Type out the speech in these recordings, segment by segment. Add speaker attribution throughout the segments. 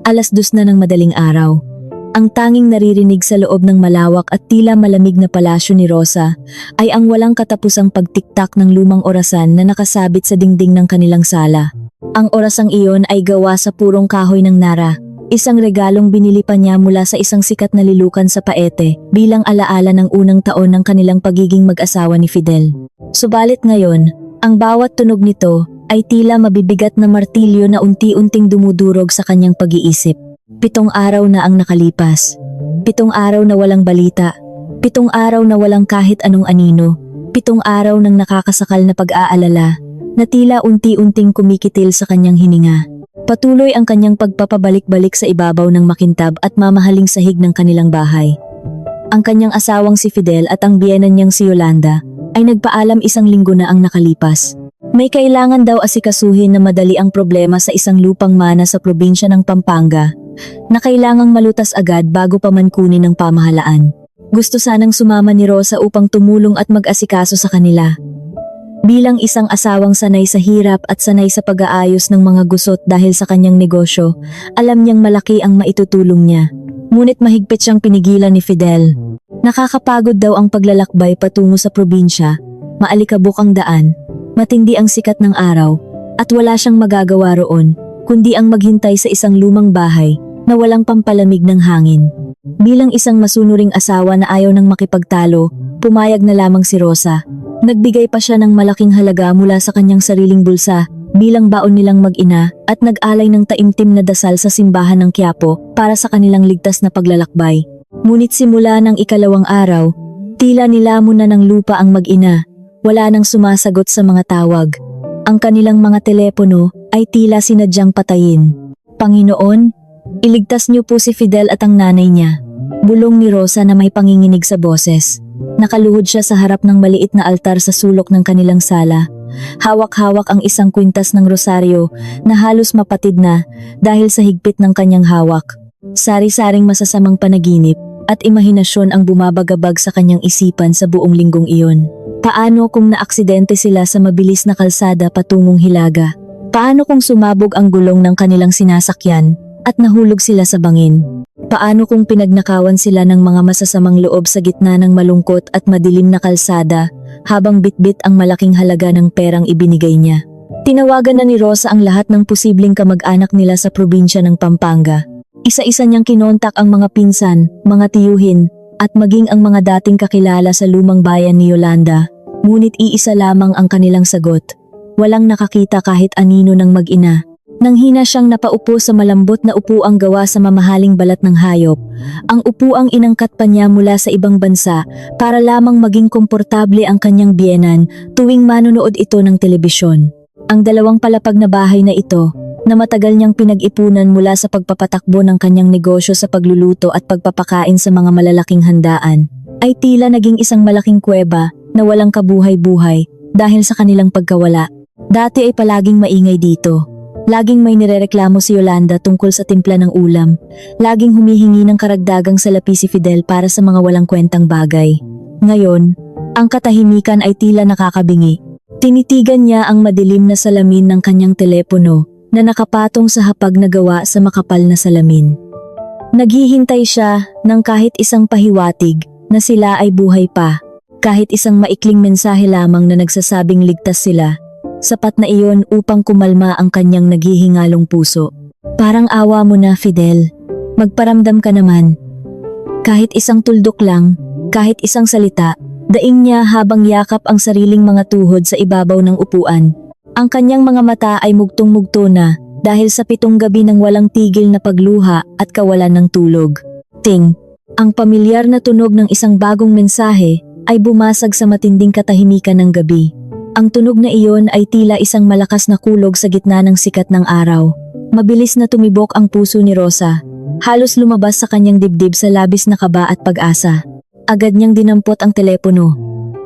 Speaker 1: 2:00 na ng madaling araw. Ang tanging naririnig sa loob ng malawak at tila malamig na palasyo ni Rosa ay ang walang katapusang pagtiktak ng lumang orasan na nakasabit sa dingding ng kanilang sala. Ang orasang iyon ay gawa sa purong kahoy ng nara, isang regalong binili pa niya mula sa isang sikat na lilukan sa Paete bilang alaala ng unang taon ng kanilang pagiging mag-asawa ni Fidel. Subalit ngayon, ang bawat tunog nito ay tila mabibigat na martilyo na unti-unting dumudurog sa kanyang pag-iisip. 7 araw na ang nakalipas. 7 araw na walang balita. 7 araw na walang kahit anong anino. 7 araw ng nakakasakal na pag-aalala na tila unti-unting kumikitil sa kanyang hininga. Patuloy ang kanyang pagpapabalik-balik sa ibabaw ng makintab at mamahaling sahig ng kanilang bahay. Ang kanyang asawang si Fidel at ang biyenan niyang si Yolanda ay nagpaalam 1 linggo na ang nakalipas. May kailangan daw asikasuhin na madali ang problema sa isang lupang mana sa probinsya ng Pampanga na kailangang malutas agad bago pa man kunin ng pamahalaan. Gusto sanang sumama ni Rosa upang tumulong at mag-asikaso sa kanila. Bilang isang asawang sanay sa hirap at sanay sa pag-aayos ng mga gusot dahil sa kanyang negosyo, alam niyang malaki ang maitutulong niya. Ngunit mahigpit siyang pinigilan ni Fidel. Nakakapagod daw ang paglalakbay patungo sa probinsya, maalikabok ang daan, matindi ang sikat ng araw, at wala siyang magagawa roon, kundi ang maghintay sa isang lumang bahay na walang pampalamig ng hangin. Bilang isang masunuring asawa na ayaw nang makipagtalo, pumayag na lamang si Rosa. Nagbigay pa siya ng malaking halaga mula sa kanyang sariling bulsa bilang baon nilang mag-ina at nag-alay ng taimtim na dasal sa simbahan ng Quiapo para sa kanilang ligtas na paglalakbay. Ngunit simula ng 2 araw, tila nilamon na ng lupa ang mag-ina. Wala nang sumasagot sa mga tawag. Ang kanilang mga telepono ay tila sinadyang patayin. Panginoon, iligtas niyo po si Fidel at ang nanay niya. Bulong ni Rosa na may panginginig sa boses. Nakaluhod siya sa harap ng maliit na altar sa sulok ng kanilang sala. Hawak-hawak ang isang kwintas ng rosaryo na halos mapatid na dahil sa higpit ng kanyang hawak. Sari-saring masasamang panaginip at imahinasyon ang bumabagabag sa kanyang isipan sa buong linggong iyon. Paano kung naaksidente sila sa mabilis na kalsada patungong Hilaga? Paano kung sumabog ang gulong ng kanilang sinasakyan at nahulog sila sa bangin? Paano kung pinagnakawan sila ng mga masasamang loob sa gitna ng malungkot at madilim na kalsada habang bitbit ang malaking halaga ng perang ibinigay niya? Tinawagan na ni Rosa ang lahat ng posibleng kamag-anak nila sa probinsya ng Pampanga. Isa-isa niyang kinontak ang mga pinsan, mga tiyuhin, at maging ang mga dating kakilala sa lumang bayan ni Yolanda. Ngunit iisa lamang ang kanilang sagot. Walang nakakita kahit anino ng mag-ina. Nanghina siyang napaupo sa malambot na upuang gawa sa mamahaling balat ng hayop. Ang upuang inangkat pa niya mula sa ibang bansa para lamang maging komportable ang kanyang biyenan tuwing manonood ito ng telebisyon. Ang 2 palapag na bahay na ito, na matagal niyang pinag-ipunan mula sa pagpapatakbo ng kanyang negosyo sa pagluluto at pagpapakain sa mga malalaking handaan, ay tila naging isang malaking kuweba na walang kabuhay-buhay dahil sa kanilang pagkawala. Dati ay palaging maingay dito. Laging may nirereklamo si Yolanda tungkol sa timpla ng ulam. Laging humihingi ng karagdagang salapi si Fidel para sa mga walang kwentang bagay. Ngayon, ang katahimikan ay tila nakakabingi. Tinitigan niya ang madilim na salamin ng kanyang telepono na nakapatong sa hapag na gawa sa makapal na salamin. Naghihintay siya ng kahit isang pahiwatig na sila ay buhay pa. Kahit isang maikling mensahe lamang na nagsasabing ligtas sila. Sapat na iyon upang kumalma ang kanyang naghihingalong puso. Parang awa mo na, Fidel. Magparamdam ka naman. Kahit isang tuldok lang, kahit isang salita, daing niya habang yakap ang sariling mga tuhod sa ibabaw ng upuan. Ang kanyang mga mata ay mugtong-mugto na dahil sa 7 gabi ng walang tigil na pagluha at kawalan ng tulog. Ting! Ang pamilyar na tunog ng isang bagong mensahe ay bumasag sa matinding katahimikan ng gabi. Ang tunog na iyon ay tila isang malakas na kulog sa gitna ng sikat ng araw. Mabilis na tumibok ang puso ni Rosa. Halos lumabas sa kanyang dibdib sa labis na kaba at pag-asa. Agad niyang dinampot ang telepono.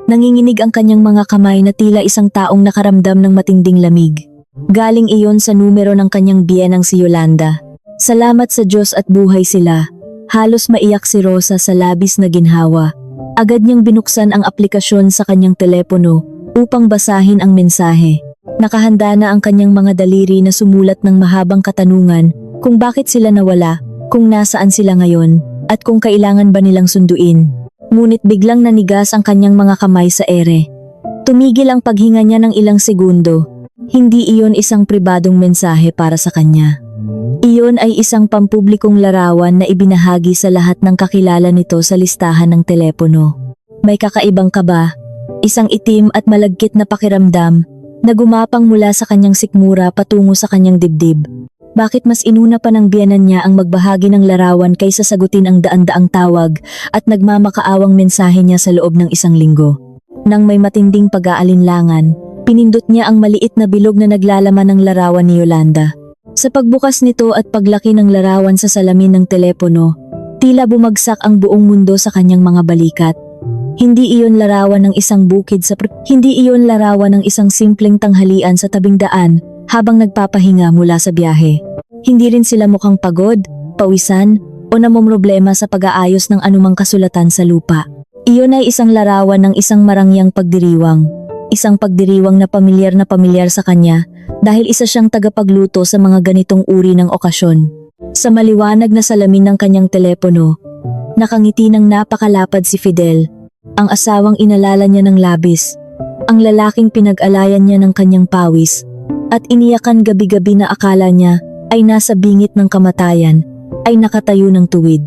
Speaker 1: Nanginginig ang kanyang mga kamay na tila isang taong nakaramdam ng matinding lamig. Galing iyon sa numero ng kanyang biyenang si Yolanda. Salamat sa Diyos at buhay sila. Halos maiyak si Rosa sa labis na ginhawa. Agad niyang binuksan ang aplikasyon sa kanyang telepono upang basahin ang mensahe. Nakahanda na ang kanyang mga daliri na sumulat ng mahabang katanungan Kung bakit sila nawala, kung nasaan sila ngayon, at kung kailangan ba nilang sunduin. Ngunit biglang nanigas ang kanyang mga kamay sa ere. Tumigil ang paghinga niya ng ilang segundo. Hindi iyon isang pribadong mensahe para sa kanya. Iyon ay isang pampublikong larawan na ibinahagi sa lahat ng kakilala nito sa listahan ng telepono. May kakaibang kaba, isang itim at malagkit na pakiramdam na gumapang mula sa kanyang sikmura patungo sa kanyang dibdib. Bakit mas inuna pa ng biyenan niya ang magbahagi ng larawan kaysa sagutin ang daan-daang tawag at nagmamakaawang mensahe niya sa loob ng isang linggo? Nang may matinding pag-aalinlangan, pinindot niya ang maliit na bilog na naglalaman ng larawan ni Yolanda. Sa pagbukas nito at paglaki ng larawan sa salamin ng telepono, tila bumagsak ang buong mundo sa kanyang mga balikat. Hindi iyon larawan ng isang bukid hindi iyon larawan ng isang simpleng tanghalian sa tabing daan habang nagpapahinga mula sa biyahe. Hindi rin sila mukhang pagod, pawisan, o namomroblema sa pag-aayos ng anumang kasulatan sa lupa. Iyon ay isang larawan ng isang marangyang pagdiriwang. Isang pagdiriwang na pamilyar sa kanya dahil isa siyang tagapagluto sa mga ganitong uri ng okasyon. Sa maliwanag na salamin ng kanyang telepono, nakangiti ng napakalapad si Fidel, ang asawang inalala niya ng labis, ang lalaking pinag-alayan niya ng kanyang pawis, at iniyakan gabi-gabi na akala niya ay nasa bingit ng kamatayan, ay nakatayo ng tuwid.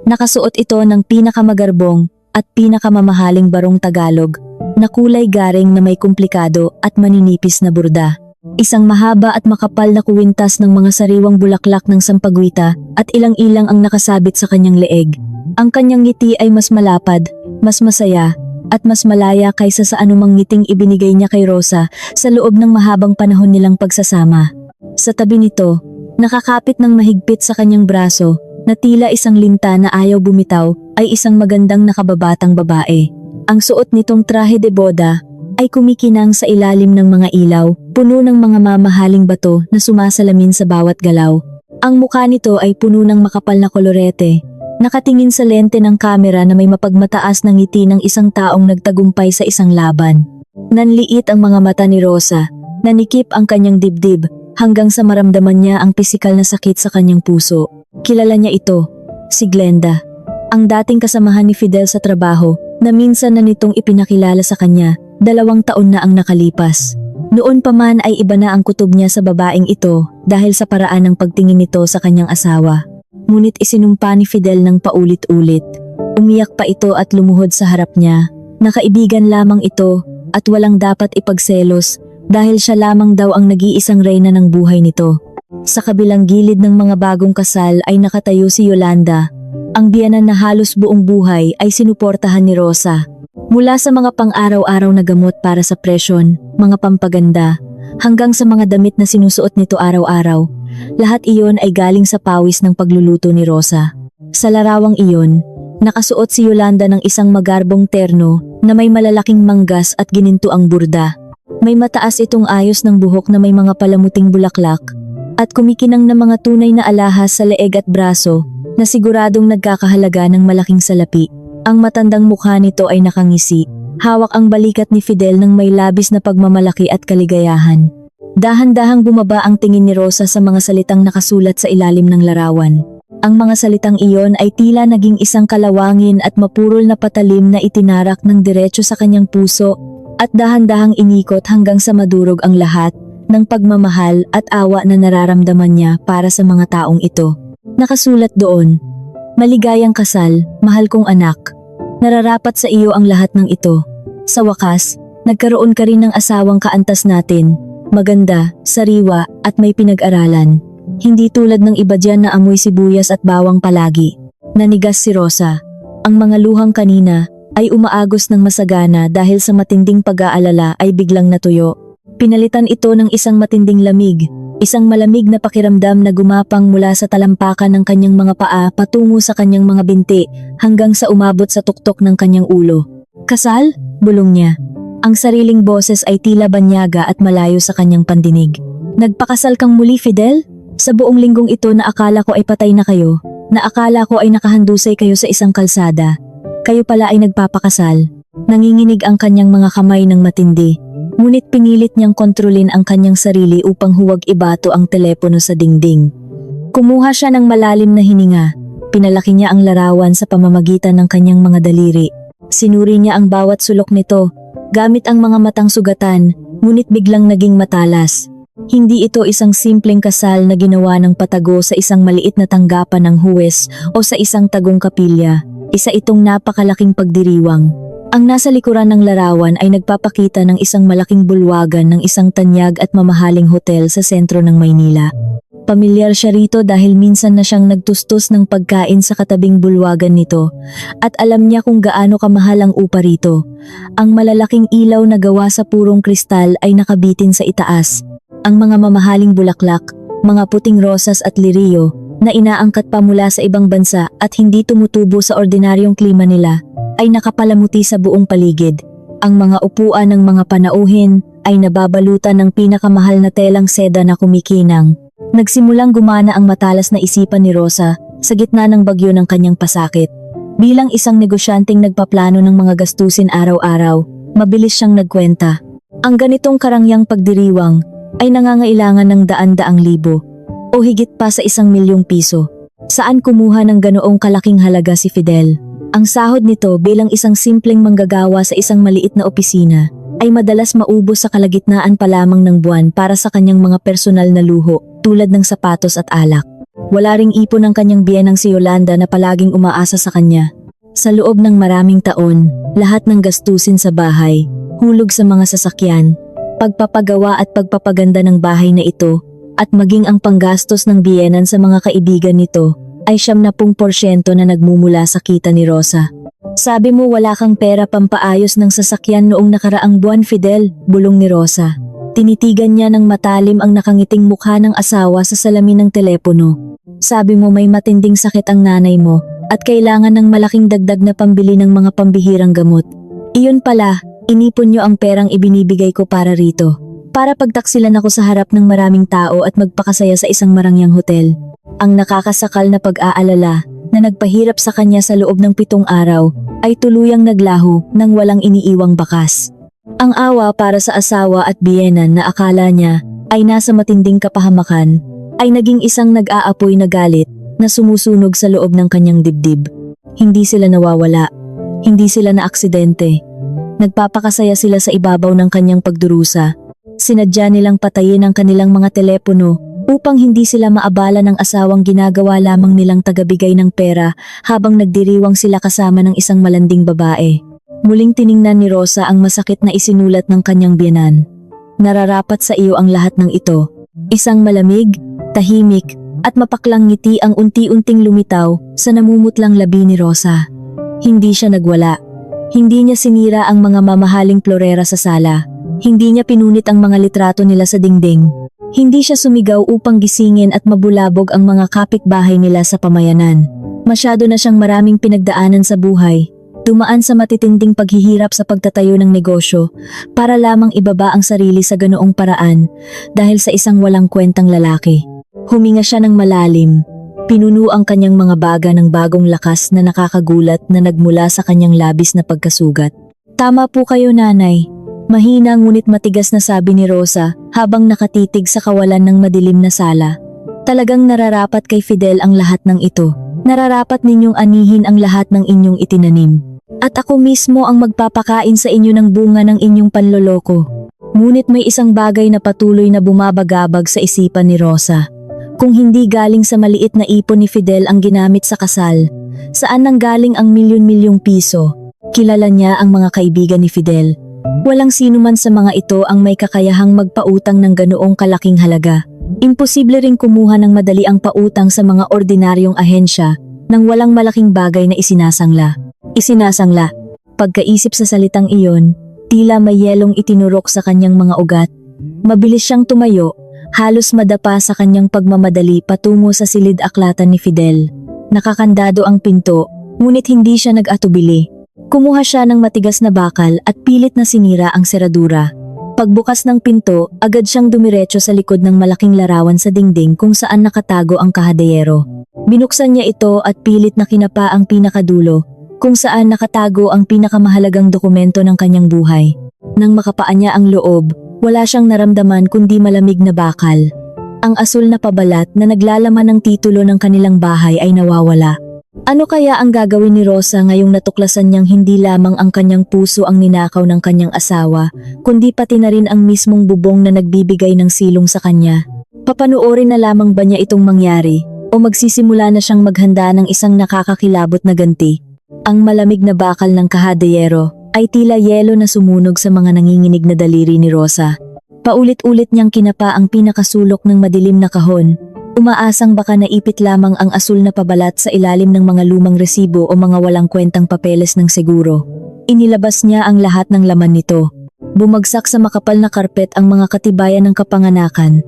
Speaker 1: Nakasuot ito ng pinakamagarbong at pinakamamahaling barong Tagalog na kulay garing na may komplikado at maninipis na burda. Isang mahaba at makapal na kuwintas ng mga sariwang bulaklak ng sampagwita at ilang-ilang ang nakasabit sa kanyang leeg. Ang kanyang ngiti ay mas malapad, mas masaya, at mas malaya kaysa sa anumang ngiting ibinigay niya kay Rosa sa loob ng mahabang panahon nilang pagsasama. Sa tabi nito, nakakapit ng mahigpit sa kanyang braso na tila isang linta na ayaw bumitaw ay isang magandang nakababatang babae. Ang suot nitong trahe de boda ay kumikinang sa ilalim ng mga ilaw, puno ng mga mamahaling bato na sumasalamin sa bawat galaw. Ang mukha nito ay puno ng makapal na kolorete, nakatingin sa lente ng kamera na may mapagmataas na ngiti ng isang taong nagtagumpay sa isang laban. Nanliit ang mga mata ni Rosa, nanikip ang kanyang dibdib hanggang sa maramdaman niya ang pisikal na sakit sa kanyang puso. Kilala niya ito, si Glenda, ang dating kasamahan ni Fidel sa trabaho na minsan na nitong ipinakilala sa kanya, 2 taon na ang nakalipas. Noon pa man ay iba na ang kutob niya sa babaeng ito dahil sa paraan ng pagtingin nito sa kanyang asawa. Ngunit isinumpa ni Fidel ng paulit-ulit. Umiyak pa ito at lumuhod sa harap niya. Nakaibigan lamang ito at walang dapat ipagselos dahil siya lamang daw ang nag-iisang reyna ng buhay nito. Sa kabilang gilid ng mga bagong kasal ay nakatayo si Yolanda. Ang biyenan na halos buong buhay ay sinuportahan ni Rosa. Mula sa mga pang-araw-araw na gamot para sa presyon, mga pampaganda, hanggang sa mga damit na sinusuot nito araw-araw, lahat iyon ay galing sa pawis ng pagluluto ni Rosa. Sa larawang iyon, nakasuot si Yolanda ng isang magarbong terno na may malalaking manggas at gininto ang burda. May mataas itong ayos ng buhok na may mga palamuting bulaklak at kumikinang na mga tunay na alahas sa leeg at braso na siguradong nagkakahalaga ng malaking salapi. Ang matandang mukha nito ay nakangisi. Hawak ang balikat ni Fidel ng may labis na pagmamalaki at kaligayahan. Dahan-dahang bumaba ang tingin ni Rosa sa mga salitang nakasulat sa ilalim ng larawan. Ang mga salitang iyon ay tila naging isang kalawangin at mapurol na patalim na itinarak ng diretso sa kanyang puso at dahan-dahang inikot hanggang sa madurog ang lahat ng pagmamahal at awa na nararamdaman niya para sa mga taong ito. Nakasulat doon, "Maligayang kasal, mahal kong anak. Nararapat sa iyo ang lahat ng ito. Sa wakas, nagkaroon ka rin ng asawang kaantas natin, maganda, sariwa at may pinag-aralan. Hindi tulad ng iba dyan na amoy sibuyas at bawang palagi." Nanigas si Rosa. Ang mga luhang kanina ay umaagos ng masagana dahil sa matinding pag-aalala ay biglang natuyo. Pinalitan ito ng isang matinding lamig. Isang malamig na pakiramdam na gumapang mula sa talampakan ng kanyang mga paa patungo sa kanyang mga binti hanggang sa umabot sa tuktok ng kanyang ulo. "Kasal?" bulong niya. Ang sariling boses ay tila banyaga at malayo sa kanyang pandinig. "Nagpakasal kang muli, Fidel? Sa buong linggong ito na akala ko ay patay na kayo, na akala ko ay nakahandusay kayo sa isang kalsada. Kayo pala ay nagpapakasal." Nanginginig ang kanyang mga kamay ng matindi. Ngunit pinilit niyang kontrolin ang kanyang sarili upang huwag ibato ang telepono sa dingding. Kumuha siya ng malalim na hininga. Pinalaki niya ang larawan sa pamamagitan ng kanyang mga daliri. Sinuri niya ang bawat sulok nito, gamit ang mga matang sugatan, ngunit biglang naging matalas. Hindi ito isang simpleng kasal na ginawa ng patago sa isang maliit na tanggapan ng huwes o sa isang tagong kapilya. Isa itong napakalaking pagdiriwang. Ang nasa likuran ng larawan ay nagpapakita ng isang malaking bulwagan ng isang tanyag at mamahaling hotel sa sentro ng Maynila. Pamilyar siya rito dahil minsan na siyang nagtustos ng pagkain sa katabing bulwagan nito at alam niya kung gaano kamahal ang upa rito. Ang malalaking ilaw na gawa sa purong kristal ay nakabitin sa itaas. Ang mga mamahaling bulaklak, mga puting rosas at liriyo na inaangkat pa mula sa ibang bansa at hindi tumutubo sa ordinaryong klima nila ay nakapalamuti sa buong paligid. Ang mga upuan ng mga panauhin ay nababalutan ng pinakamahal na telang seda na kumikinang. Nagsimulang gumana ang matalas na isipan ni Rosa sa gitna ng bagyo ng kanyang pasakit. Bilang isang negosyanteng nagpaplano ng mga gastusin araw-araw, mabilis siyang nagkwenta. Ang ganitong karangyang pagdiriwang ay nangangailangan ng daan-daang libo o higit pa sa 1,000,000 piso. Saan kumuha ng ganoong kalaking halaga si Fidel? Ang sahod nito bilang isang simpleng manggagawa sa isang maliit na opisina ay madalas maubos sa kalagitnaan pa lamang ng buwan para sa kanyang mga personal na luho tulad ng sapatos at alak. Wala ring ipon ng kanyang biyenang si Yolanda na palaging umaasa sa kanya. Sa loob ng maraming taon, lahat ng gastusin sa bahay, hulog sa mga sasakyan, pagpapagawa at pagpapaganda ng bahay na ito, at maging ang panggastos ng biyenan sa mga kaibigan nito ay 70% na nagmumula sa kita ni Rosa. Sabi mo wala kang pera pampaayos ng sasakyan noong nakaraang buwan, Fidel, bulong ni Rosa. Tinitigan niya ng matalim ang nakangiting mukha ng asawa sa salamin ng telepono. Sabi mo may matinding sakit ang nanay mo at kailangan ng malaking dagdag na pambili ng mga pambihirang gamot. Iyon pala, inipon niyo ang perang ibinibigay ko para rito. Para pagtaksilan ako sa harap ng maraming tao at magpakasaya sa isang marangyang hotel. Ang nakakasakal na pag-aalala na nagpahirap sa kanya sa loob ng 7 araw ay tuluyang naglaho nang walang iniiwang bakas. Ang awa para sa asawa at biyenan na akala niya ay nasa matinding kapahamakan ay naging isang nag-aapoy na galit na sumusunog sa loob ng kanyang dibdib. Hindi sila nawawala, hindi sila naaksidente. Nagpapakasaya sila sa ibabaw ng kanyang pagdurusa. Sinadya nilang patayin ang kanilang mga telepono upang hindi sila maabala ng asawang ginagawa lamang nilang tagabigay ng pera habang nagdiriwang sila kasama ng isang malanding babae. Muling tiningnan ni Rosa ang masakit na isinulat ng kanyang biyenan. Nararapat sa iyo ang lahat ng ito. Isang malamig, tahimik, at mapaklang ngiti ang unti-unting lumitaw sa namumutlang labi ni Rosa. Hindi siya nagwala. Hindi niya sinira ang mga mamahaling florera sa sala. Hindi niya pinunit ang mga litrato nila sa dingding. Hindi siya sumigaw upang gisingin at mabulabog ang mga kapitbahay nila sa pamayanan. Masyado na siyang maraming pinagdaanan sa buhay. Dumaan sa matitinding paghihirap sa pagtatayo ng negosyo para lamang ibaba ang sarili sa ganoong paraan dahil sa isang walang kwentang lalaki. Huminga siya ng malalim. Pinuno ang kanyang mga baga ng bagong lakas na nakakagulat na nagmula sa kanyang labis na pagkasugat. Tama po kayo, nanay. Mahina ngunit matigas na sabi ni Rosa habang nakatitig sa kawalan ng madilim na sala. Talagang nararapat kay Fidel ang lahat ng ito. Nararapat ninyong anihin ang lahat ng inyong itinanim. At ako mismo ang magpapakain sa inyo ng bunga ng inyong panloloko. Ngunit may isang bagay na patuloy na bumabagabag sa isipan ni Rosa. Kung hindi galing sa maliit na ipon ni Fidel ang ginamit sa kasal, saan nanggaling ang milyon-milyong piso? Kilala niya ang mga kaibigan ni Fidel. Walang sino man sa mga ito ang may kakayahang magpautang ng ganoong kalaking halaga. Imposible ring kumuha ng madali ang pautang sa mga ordinaryong ahensya nang walang malaking bagay na isinasangla. Pagkaisip sa salitang iyon, tila may yelong itinurok sa kanyang mga ugat. Mabilis siyang tumayo, halos madapa sa kanyang pagmamadali patungo sa silid-aklatan ni Fidel. Nakakandado ang pinto, ngunit hindi siya nag-atubili. Kumuha siya ng matigas na bakal at pilit na sinira ang seradura. Pagbukas ng pinto, agad siyang dumiretso sa likod ng malaking larawan sa dingding kung saan nakatago ang kahadeyero. Binuksan niya ito at pilit na kinapa ang pinakadulo, kung saan nakatago ang pinakamahalagang dokumento ng kanyang buhay. Nang makapaan niya ang loob, wala siyang naramdaman kundi malamig na bakal. ang asul na pabalat na naglalaman ng titulo ng kanilang bahay ay nawawala. Ano kaya ang gagawin ni Rosa ngayong natuklasan niyang hindi lamang ang kanyang puso ang ninakaw ng kanyang asawa, kundi pati na rin ang mismong bubong na nagbibigay ng silong sa kanya? Papanoorin na lamang ba niya itong mangyari o magsisimula na siyang maghanda ng isang nakakakilabot na ganti? Ang malamig na bakal ng kahadeyero ay tila yelo na sumunog sa mga nanginginig na daliri ni Rosa. Paulit-ulit niyang kinapa ang pinakasulok ng madilim na kahon, umaasang baka naipit lamang ang asul na pabalat sa ilalim ng mga lumang resibo o mga walang kwentang papeles ng seguro. Inilabas niya ang lahat ng laman nito. Bumagsak sa makapal na karpet ang mga katibayan ng kapanganakan.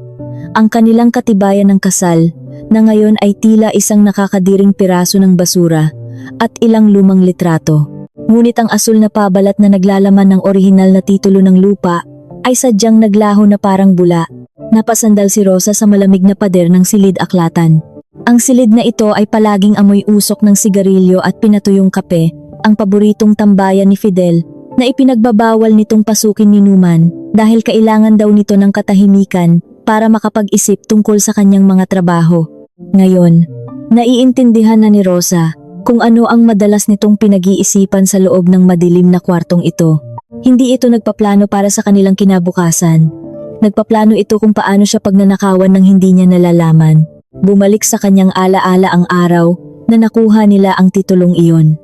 Speaker 1: Ang kanilang katibayan ng kasal, na ngayon ay tila isang nakakadiring piraso ng basura, at ilang lumang litrato. Ngunit ang asul na pabalat na naglalaman ng orihinal na titulo ng lupa ay sadyang naglaho na parang bula. Napasandal si Rosa sa malamig na pader ng silid-aklatan. Ang silid na ito ay palaging amoy usok ng sigarilyo at pinatuyong kape, ang paboritong tambayan ni Fidel, na ipinagbabawal nitong pasukin ni Numan dahil kailangan daw nito ng katahimikan para makapag-isip tungkol sa kanyang mga trabaho. Ngayon, naiintindihan na ni Rosa kung ano ang madalas nitong pinag-iisipan sa loob ng madilim na kwartong ito. Hindi ito nagpaplano para sa kanilang kinabukasan. Nagpaplano ito kung paano siya pagnanakawan ng hindi niya nalalaman. Bumalik sa kanyang alaala ang araw na nakuha nila ang titulong iyon.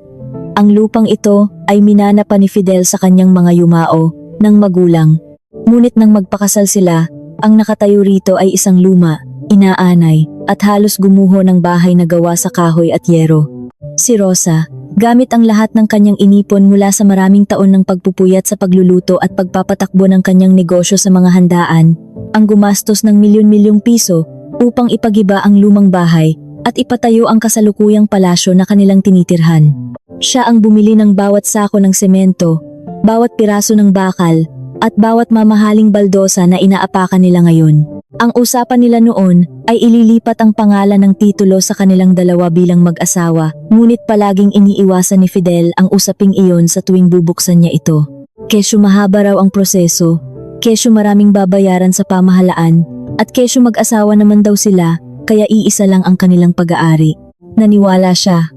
Speaker 1: Ang lupang ito ay minana pa ni Fidel sa kanyang mga yumao ng magulang. Ngunit nang magpakasal sila, ang nakatayo rito ay isang luma, inaanay, at halos gumuho ng bahay na gawa sa kahoy at yero. Si Rosa, gamit ang lahat ng kanyang inipon mula sa maraming taon ng pagpupuyat sa pagluluto at pagpapatakbo ng kanyang negosyo sa mga handaan, ang gumastos ng milyon-milyong piso upang ipagiba ang lumang bahay at ipatayo ang kasalukuyang palasyo na kanilang tinitirhan. Siya ang bumili ng bawat sako ng semento, bawat piraso ng bakal, at bawat mamahaling baldosa na inaapakan nila ngayon. Ang usapan nila noon ay ililipat ang pangalan ng titulo sa kanilang dalawa bilang mag-asawa, ngunit palaging iniiwasan ni Fidel ang usaping iyon sa tuwing bubuksan niya ito. Kesyo mahaba raw ang proseso, kesyo maraming babayaran sa pamahalaan, at kesyo mag-asawa naman daw sila, kaya iisa lang ang kanilang pag-aari. Naniwala siya.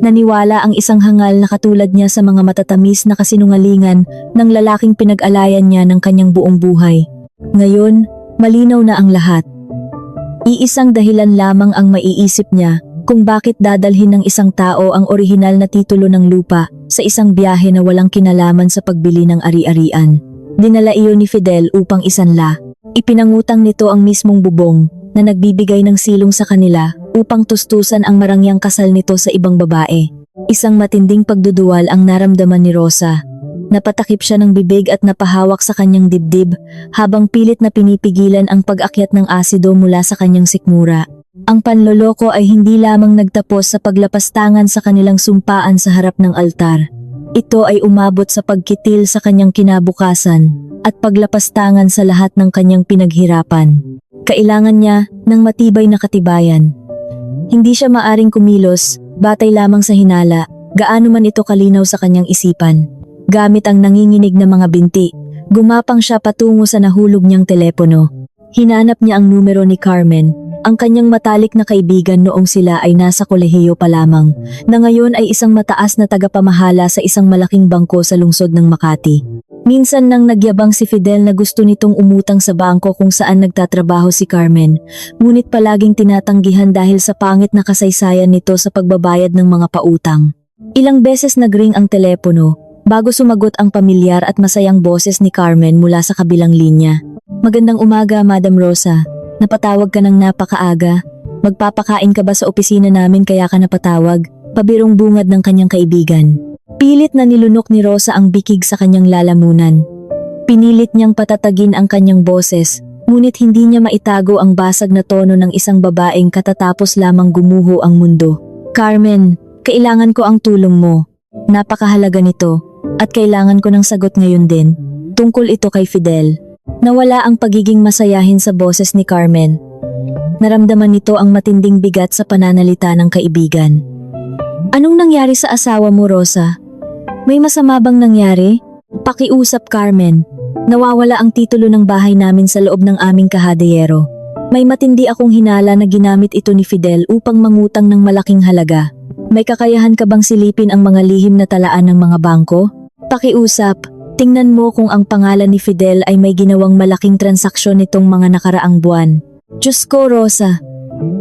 Speaker 1: Naniwala ang isang hangal na katulad niya sa mga matatamis na kasinungalingan ng lalaking pinag-alayan niya ng kanyang buong buhay. Ngayon, malinaw na ang lahat. Iisang dahilan lamang ang maiisip niya kung bakit dadalhin ng isang tao ang orihinal na titulo ng lupa sa isang biyahe na walang kinalaman sa pagbili ng ari-arian. Dinala iyon ni Fidel upang isanla. Ipinangutang nito ang mismong bubong na nagbibigay ng silong sa kanila upang tustusan ang marangyang kasal nito sa ibang babae. Isang matinding pagduduwal ang naramdaman ni Rosa. Napatakip siya ng bibig at napahawak sa kanyang dibdib habang pilit na pinipigilan ang pag-akyat ng asido mula sa kanyang sikmura. Ang panloloko ay hindi lamang nagtapos sa paglapastangan sa kanilang sumpaan sa harap ng altar. Ito ay umabot sa pagkitil sa kanyang kinabukasan at paglapastangan sa lahat ng kanyang pinaghirapan. Kailangan niya ng matibay na katibayan. Hindi siya maaring kumilos, batay lamang sa hinala, gaano man ito kalinaw sa kanyang isipan. Gamit ang nanginginig na mga binti, gumapang siya patungo sa nahulog niyang telepono. Hinanap niya ang numero ni Carmen, ang kanyang matalik na kaibigan noong sila ay nasa kolehiyo pa lamang, na ngayon ay isang mataas na tagapamahala sa isang malaking bangko sa lungsod ng Makati. Minsan nang nagyabang si Fidel na gusto nitong umutang sa bangko kung saan nagtatrabaho si Carmen, ngunit palaging tinatanggihan dahil sa pangit na kasaysayan nito sa pagbabayad ng mga pautang. Ilang beses nagring ang telepono, bago sumagot ang pamilyar at masayang boses ni Carmen mula sa kabilang linya. Magandang umaga, Madam Rosa. Napatawag ka ng napakaaga. Magpapakain ka ba sa opisina namin kaya ka napatawag? Pabirong bungad ng kanyang kaibigan. Pilit na nilunok ni Rosa ang bikig sa kanyang lalamunan. Pinilit niyang patatagin ang kanyang boses, ngunit hindi niya maitago ang basag na tono ng isang babaeng katatapos lamang gumuho ang mundo. Carmen, kailangan ko ang tulong mo. Napakahalaga nito, at kailangan ko ng sagot ngayon din. Tungkol ito kay Fidel. Nawala ang pagiging masayahin sa boses ni Carmen. Naramdaman nito ang matinding bigat sa pananalita ng kaibigan. Anong nangyari sa asawa mo, Rosa? May masama bang nangyari? Pakiusap, Carmen. Nawawala ang titulo ng bahay namin sa loob ng aming kahadeyero. May matindi akong hinala na ginamit ito ni Fidel upang mangutang ng malaking halaga. May kakayahan ka bang silipin ang mga lihim na talaan ng mga bangko? Pakiusap, tingnan mo kung ang pangalan ni Fidel ay may ginawang malaking transaksyon nitong mga nakaraang buwan. Diyos ko, Rosa.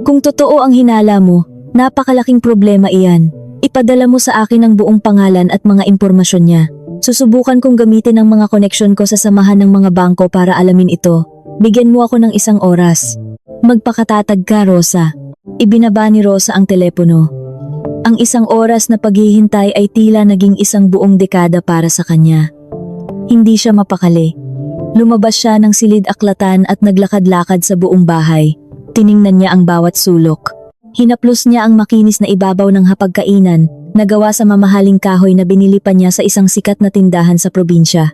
Speaker 1: Kung totoo ang hinala mo, napakalaking problema iyan. Ipadala mo sa akin ang buong pangalan at mga impormasyon niya. Susubukan kong gamitin ang mga koneksyon ko sa samahan ng mga bangko para alamin ito. Bigyan mo ako ng 1 oras. Magpakatatag ka, Rosa. Ibinaba ni Rosa ang telepono. Ang 1 oras na paghihintay ay tila naging 1 buong dekada para sa kanya. Hindi siya mapakali. Lumabas siya ng silid-aklatan at naglakad-lakad sa buong bahay. Tiningnan niya ang bawat sulok. Hinaplos niya ang makinis na ibabaw ng hapagkainan na gawa sa mamahaling kahoy na binili pa niya sa isang sikat na tindahan sa probinsya.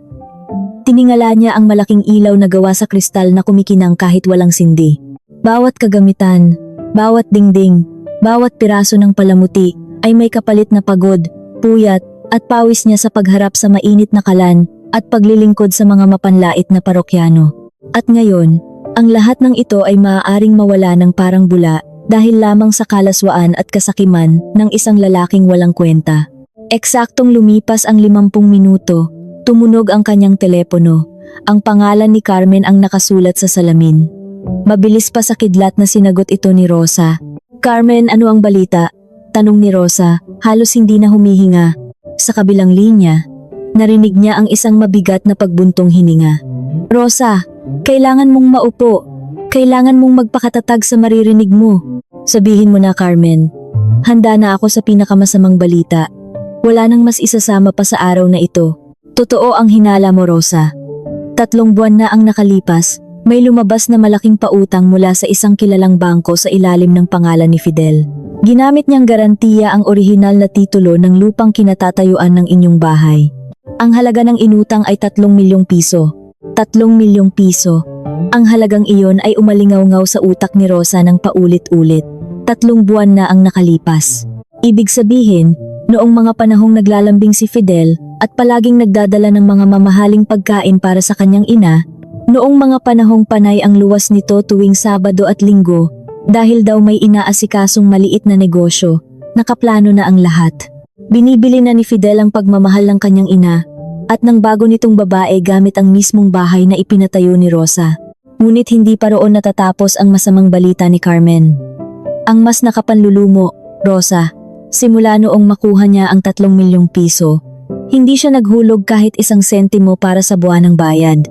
Speaker 1: Tiningala niya ang malaking ilaw na gawa sa kristal na kumikinang kahit walang sindi. Bawat kagamitan, bawat dingding, bawat piraso ng palamuti ay may kapalit na pagod, puyat at pawis niya sa pagharap sa mainit na kalan at paglilingkod sa mga mapanlait na parokyano. At ngayon, ang lahat ng ito ay maaaring mawala ng parang bula dahil lamang sa kalaswaan at kasakiman ng isang lalaking walang kwenta. Eksaktong lumipas ang 50 minuto, tumunog ang kanyang telepono. Ang pangalan ni Carmen ang nakasulat sa salamin. Mabilis pa sa kidlat na sinagot ito ni Rosa. Carmen, ano ang balita? Tanong ni Rosa, halos hindi na humihinga. Sa kabilang linya, narinig niya ang isang mabigat na pagbuntong hininga. Rosa, kailangan mong maupo. Kailangan mong magpakatatag sa maririnig mo. Sabihin mo na, Carmen. Handa na ako sa pinakamasamang balita. Wala nang mas isasama pa sa araw na ito. Totoo ang hinala mo, Rosa. 3 buwan na ang nakalipas, may lumabas na malaking pautang mula sa isang kilalang bangko sa ilalim ng pangalan ni Fidel. Ginamit niyang garantiya ang orihinal na titulo ng lupang kinatatayuan ng inyong bahay. Ang halaga ng inutang ay 3 milyong piso. 3 milyong piso. Ang halagang iyon ay umalingaw-ngaw sa utak ni Rosa ng paulit-ulit. 3 buwan na ang nakalipas. Ibig sabihin, noong mga panahong naglalambing si Fidel at palaging nagdadala ng mga mamahaling pagkain para sa kanyang ina, noong mga panahong panay ang luwas nito tuwing Sabado at Linggo, dahil daw may inaasikasong maliit na negosyo, nakaplano na ang lahat. Binibili na ni Fidel ang pagmamahal ng kanyang ina, at nang bago nitong babae gamit ang mismong bahay na ipinatayo ni Rosa. Ngunit hindi pa roon natatapos ang masamang balita ni Carmen. Ang mas nakapanlulumo, Rosa, simula noong makuha niya ang 3 milyong piso, hindi siya naghulog kahit 1 sentimo para sa buwanang bayad.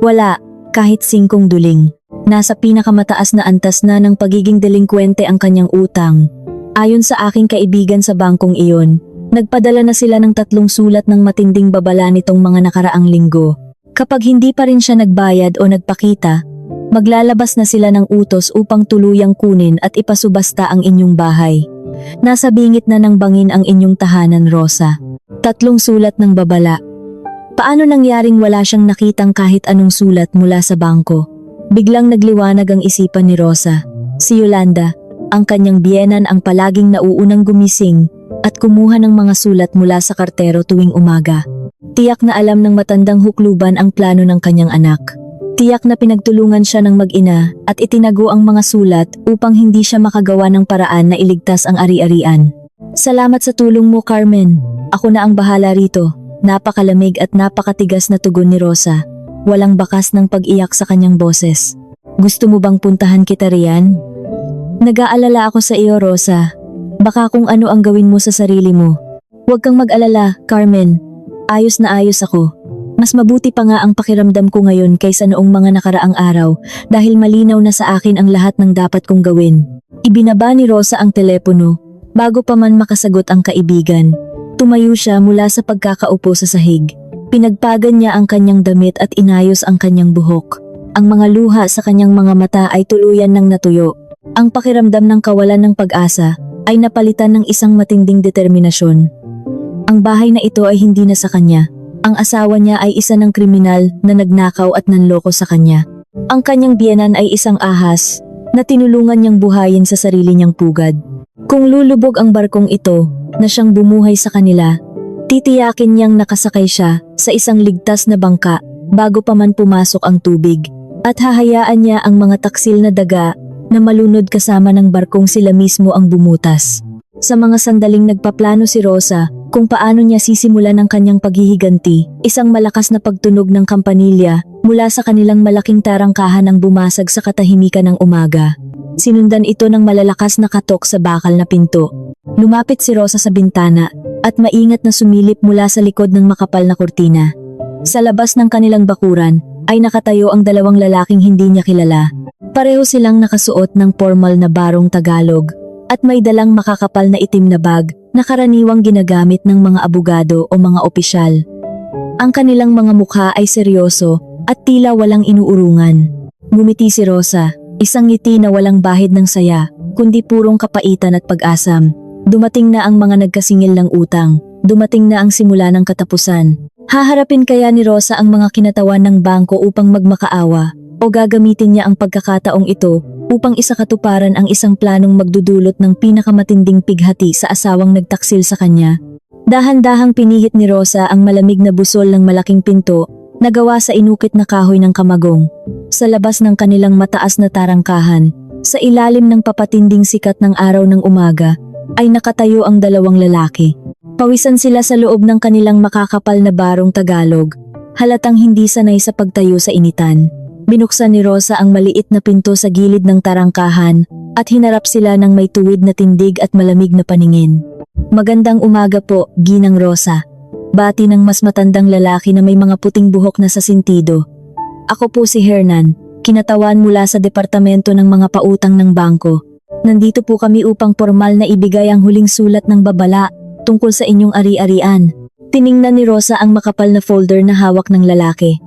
Speaker 1: Wala, kahit 5 duling. Nasa pinakamataas na antas na ng pagiging delinkwente ang kanyang utang. Ayon sa aking kaibigan sa bangkong iyon, nagpadala na sila ng 3 sulat ng matinding babala nitong mga nakaraang linggo. Kapag hindi pa rin siya nagbayad o nagpakita, maglalabas na sila ng utos upang tuluyang kunin at ipasubasta ang inyong bahay. Nasa bingit na ng bangin ang inyong tahanan, Rosa. 3 sulat ng babala. Paano nangyaring wala siyang nakitang kahit anong sulat mula sa bangko? Biglang nagliwanag ang isipan ni Rosa. Si Yolanda, ang kanyang biyenan ang palaging nauunang gumising at kumuha ng mga sulat mula sa kartero tuwing umaga. Tiyak na alam ng matandang hukluban ang plano ng kanyang anak. Tiyak na pinagtulungan siya ng mag-ina at itinago ang mga sulat upang hindi siya makagawa ng paraan na iligtas ang ari-arian. Salamat sa tulong mo, Carmen. Ako na ang bahala rito. Napakalamig at napakatigas na tugon ni Rosa. Walang bakas ng pag-iyak sa kanyang boses. Gusto mo bang puntahan kita riyan? Nag-aalala ako sa iyo, Rosa. Baka kung ano ang gawin mo sa sarili mo. Huwag kang mag-alala, Carmen. Ayos na ayos ako. Mas mabuti pa nga ang pakiramdam ko ngayon kaysa noong mga nakaraang araw dahil malinaw na sa akin ang lahat ng dapat kong gawin. Ibinaba ni Rosa ang telepono bago pa man makasagot ang kaibigan. Tumayo siya mula sa pagkakaupo sa sahig. Pinagpagan niya ang kanyang damit at inayos ang kanyang buhok. Ang mga luha sa kanyang mga mata ay tuluyan ng natuyo. Ang pakiramdam ng kawalan ng pag-asa ay napalitan ng isang matinding determinasyon. Ang bahay na ito ay hindi na sa kanya. Ang asawa niya ay isa ng kriminal na nagnakaw at nanloko sa kanya. Ang kanyang biyenan ay isang ahas na tinulungan niyang buhayin sa sarili niyang pugad. Kung lulubog ang barkong ito na siyang bumuhay sa kanila, titiyakin niyang nakasakay siya sa isang ligtas na bangka bago pa man pumasok ang tubig. At hahayaan niya ang mga taksil na daga na malunod kasama ng barkong sila mismo ang bumutas. Sa mga sandaling nagpaplano si Rosa kung paano niya sisimulan ang kanyang paghihiganti, isang malakas na pagtunog ng kampanilya mula sa kanilang malaking tarangkahan ang bumasag sa katahimikan ng umaga. Sinundan ito ng malalakas na katok sa bakal na pinto. Lumapit si Rosa sa bintana at maingat na sumilip mula sa likod ng makapal na kurtina. Sa labas ng kanilang bakuran ay nakatayo ang dalawang lalaking hindi niya kilala. Pareho silang nakasuot ng formal na barong Tagalog at may dalang makakapal na itim na bag na karaniwang ginagamit ng mga abogado o mga opisyal. Ang kanilang mga mukha ay seryoso at tila walang inuurungan. Ngumiti si Rosa, isang ngiti na walang bahid ng saya, kundi purong kapaitan at pag-asam. Dumating na ang mga nagkasingil ng utang, dumating na ang simula ng katapusan. Haharapin kaya ni Rosa ang mga kinatawan ng bangko upang magmakaawa, o gagamitin niya ang pagkakataong ito upang isakatuparan ang isang planong magdudulot ng pinakamatinding pighati sa asawang nagtaksil sa kanya. Dahan-dahang pinihit ni Rosa ang malamig na busol ng malaking pinto na gawa sa inukit na kahoy ng kamagong. Sa labas ng kanilang mataas na tarangkahan, sa ilalim ng papatinding sikat ng araw ng umaga, ay nakatayo ang dalawang lalaki. Pawisan sila sa loob ng kanilang makakapal na barong Tagalog, halatang hindi sanay sa pagtayo sa initan. Binuksan ni Rosa ang maliit na pinto sa gilid ng tarangkahan at hinarap sila ng may tuwid na tindig at malamig na paningin. Magandang umaga po, Ginang Rosa. Bati ng mas matandang lalaki na may mga puting buhok na sa sintido. Ako po si Hernan, kinatawan mula sa departamento ng mga pautang ng bangko. Nandito po kami upang formal na ibigay ang huling sulat ng babala tungkol sa inyong ari-arian. Tiningnan ni Rosa ang makapal na folder na hawak ng lalaki.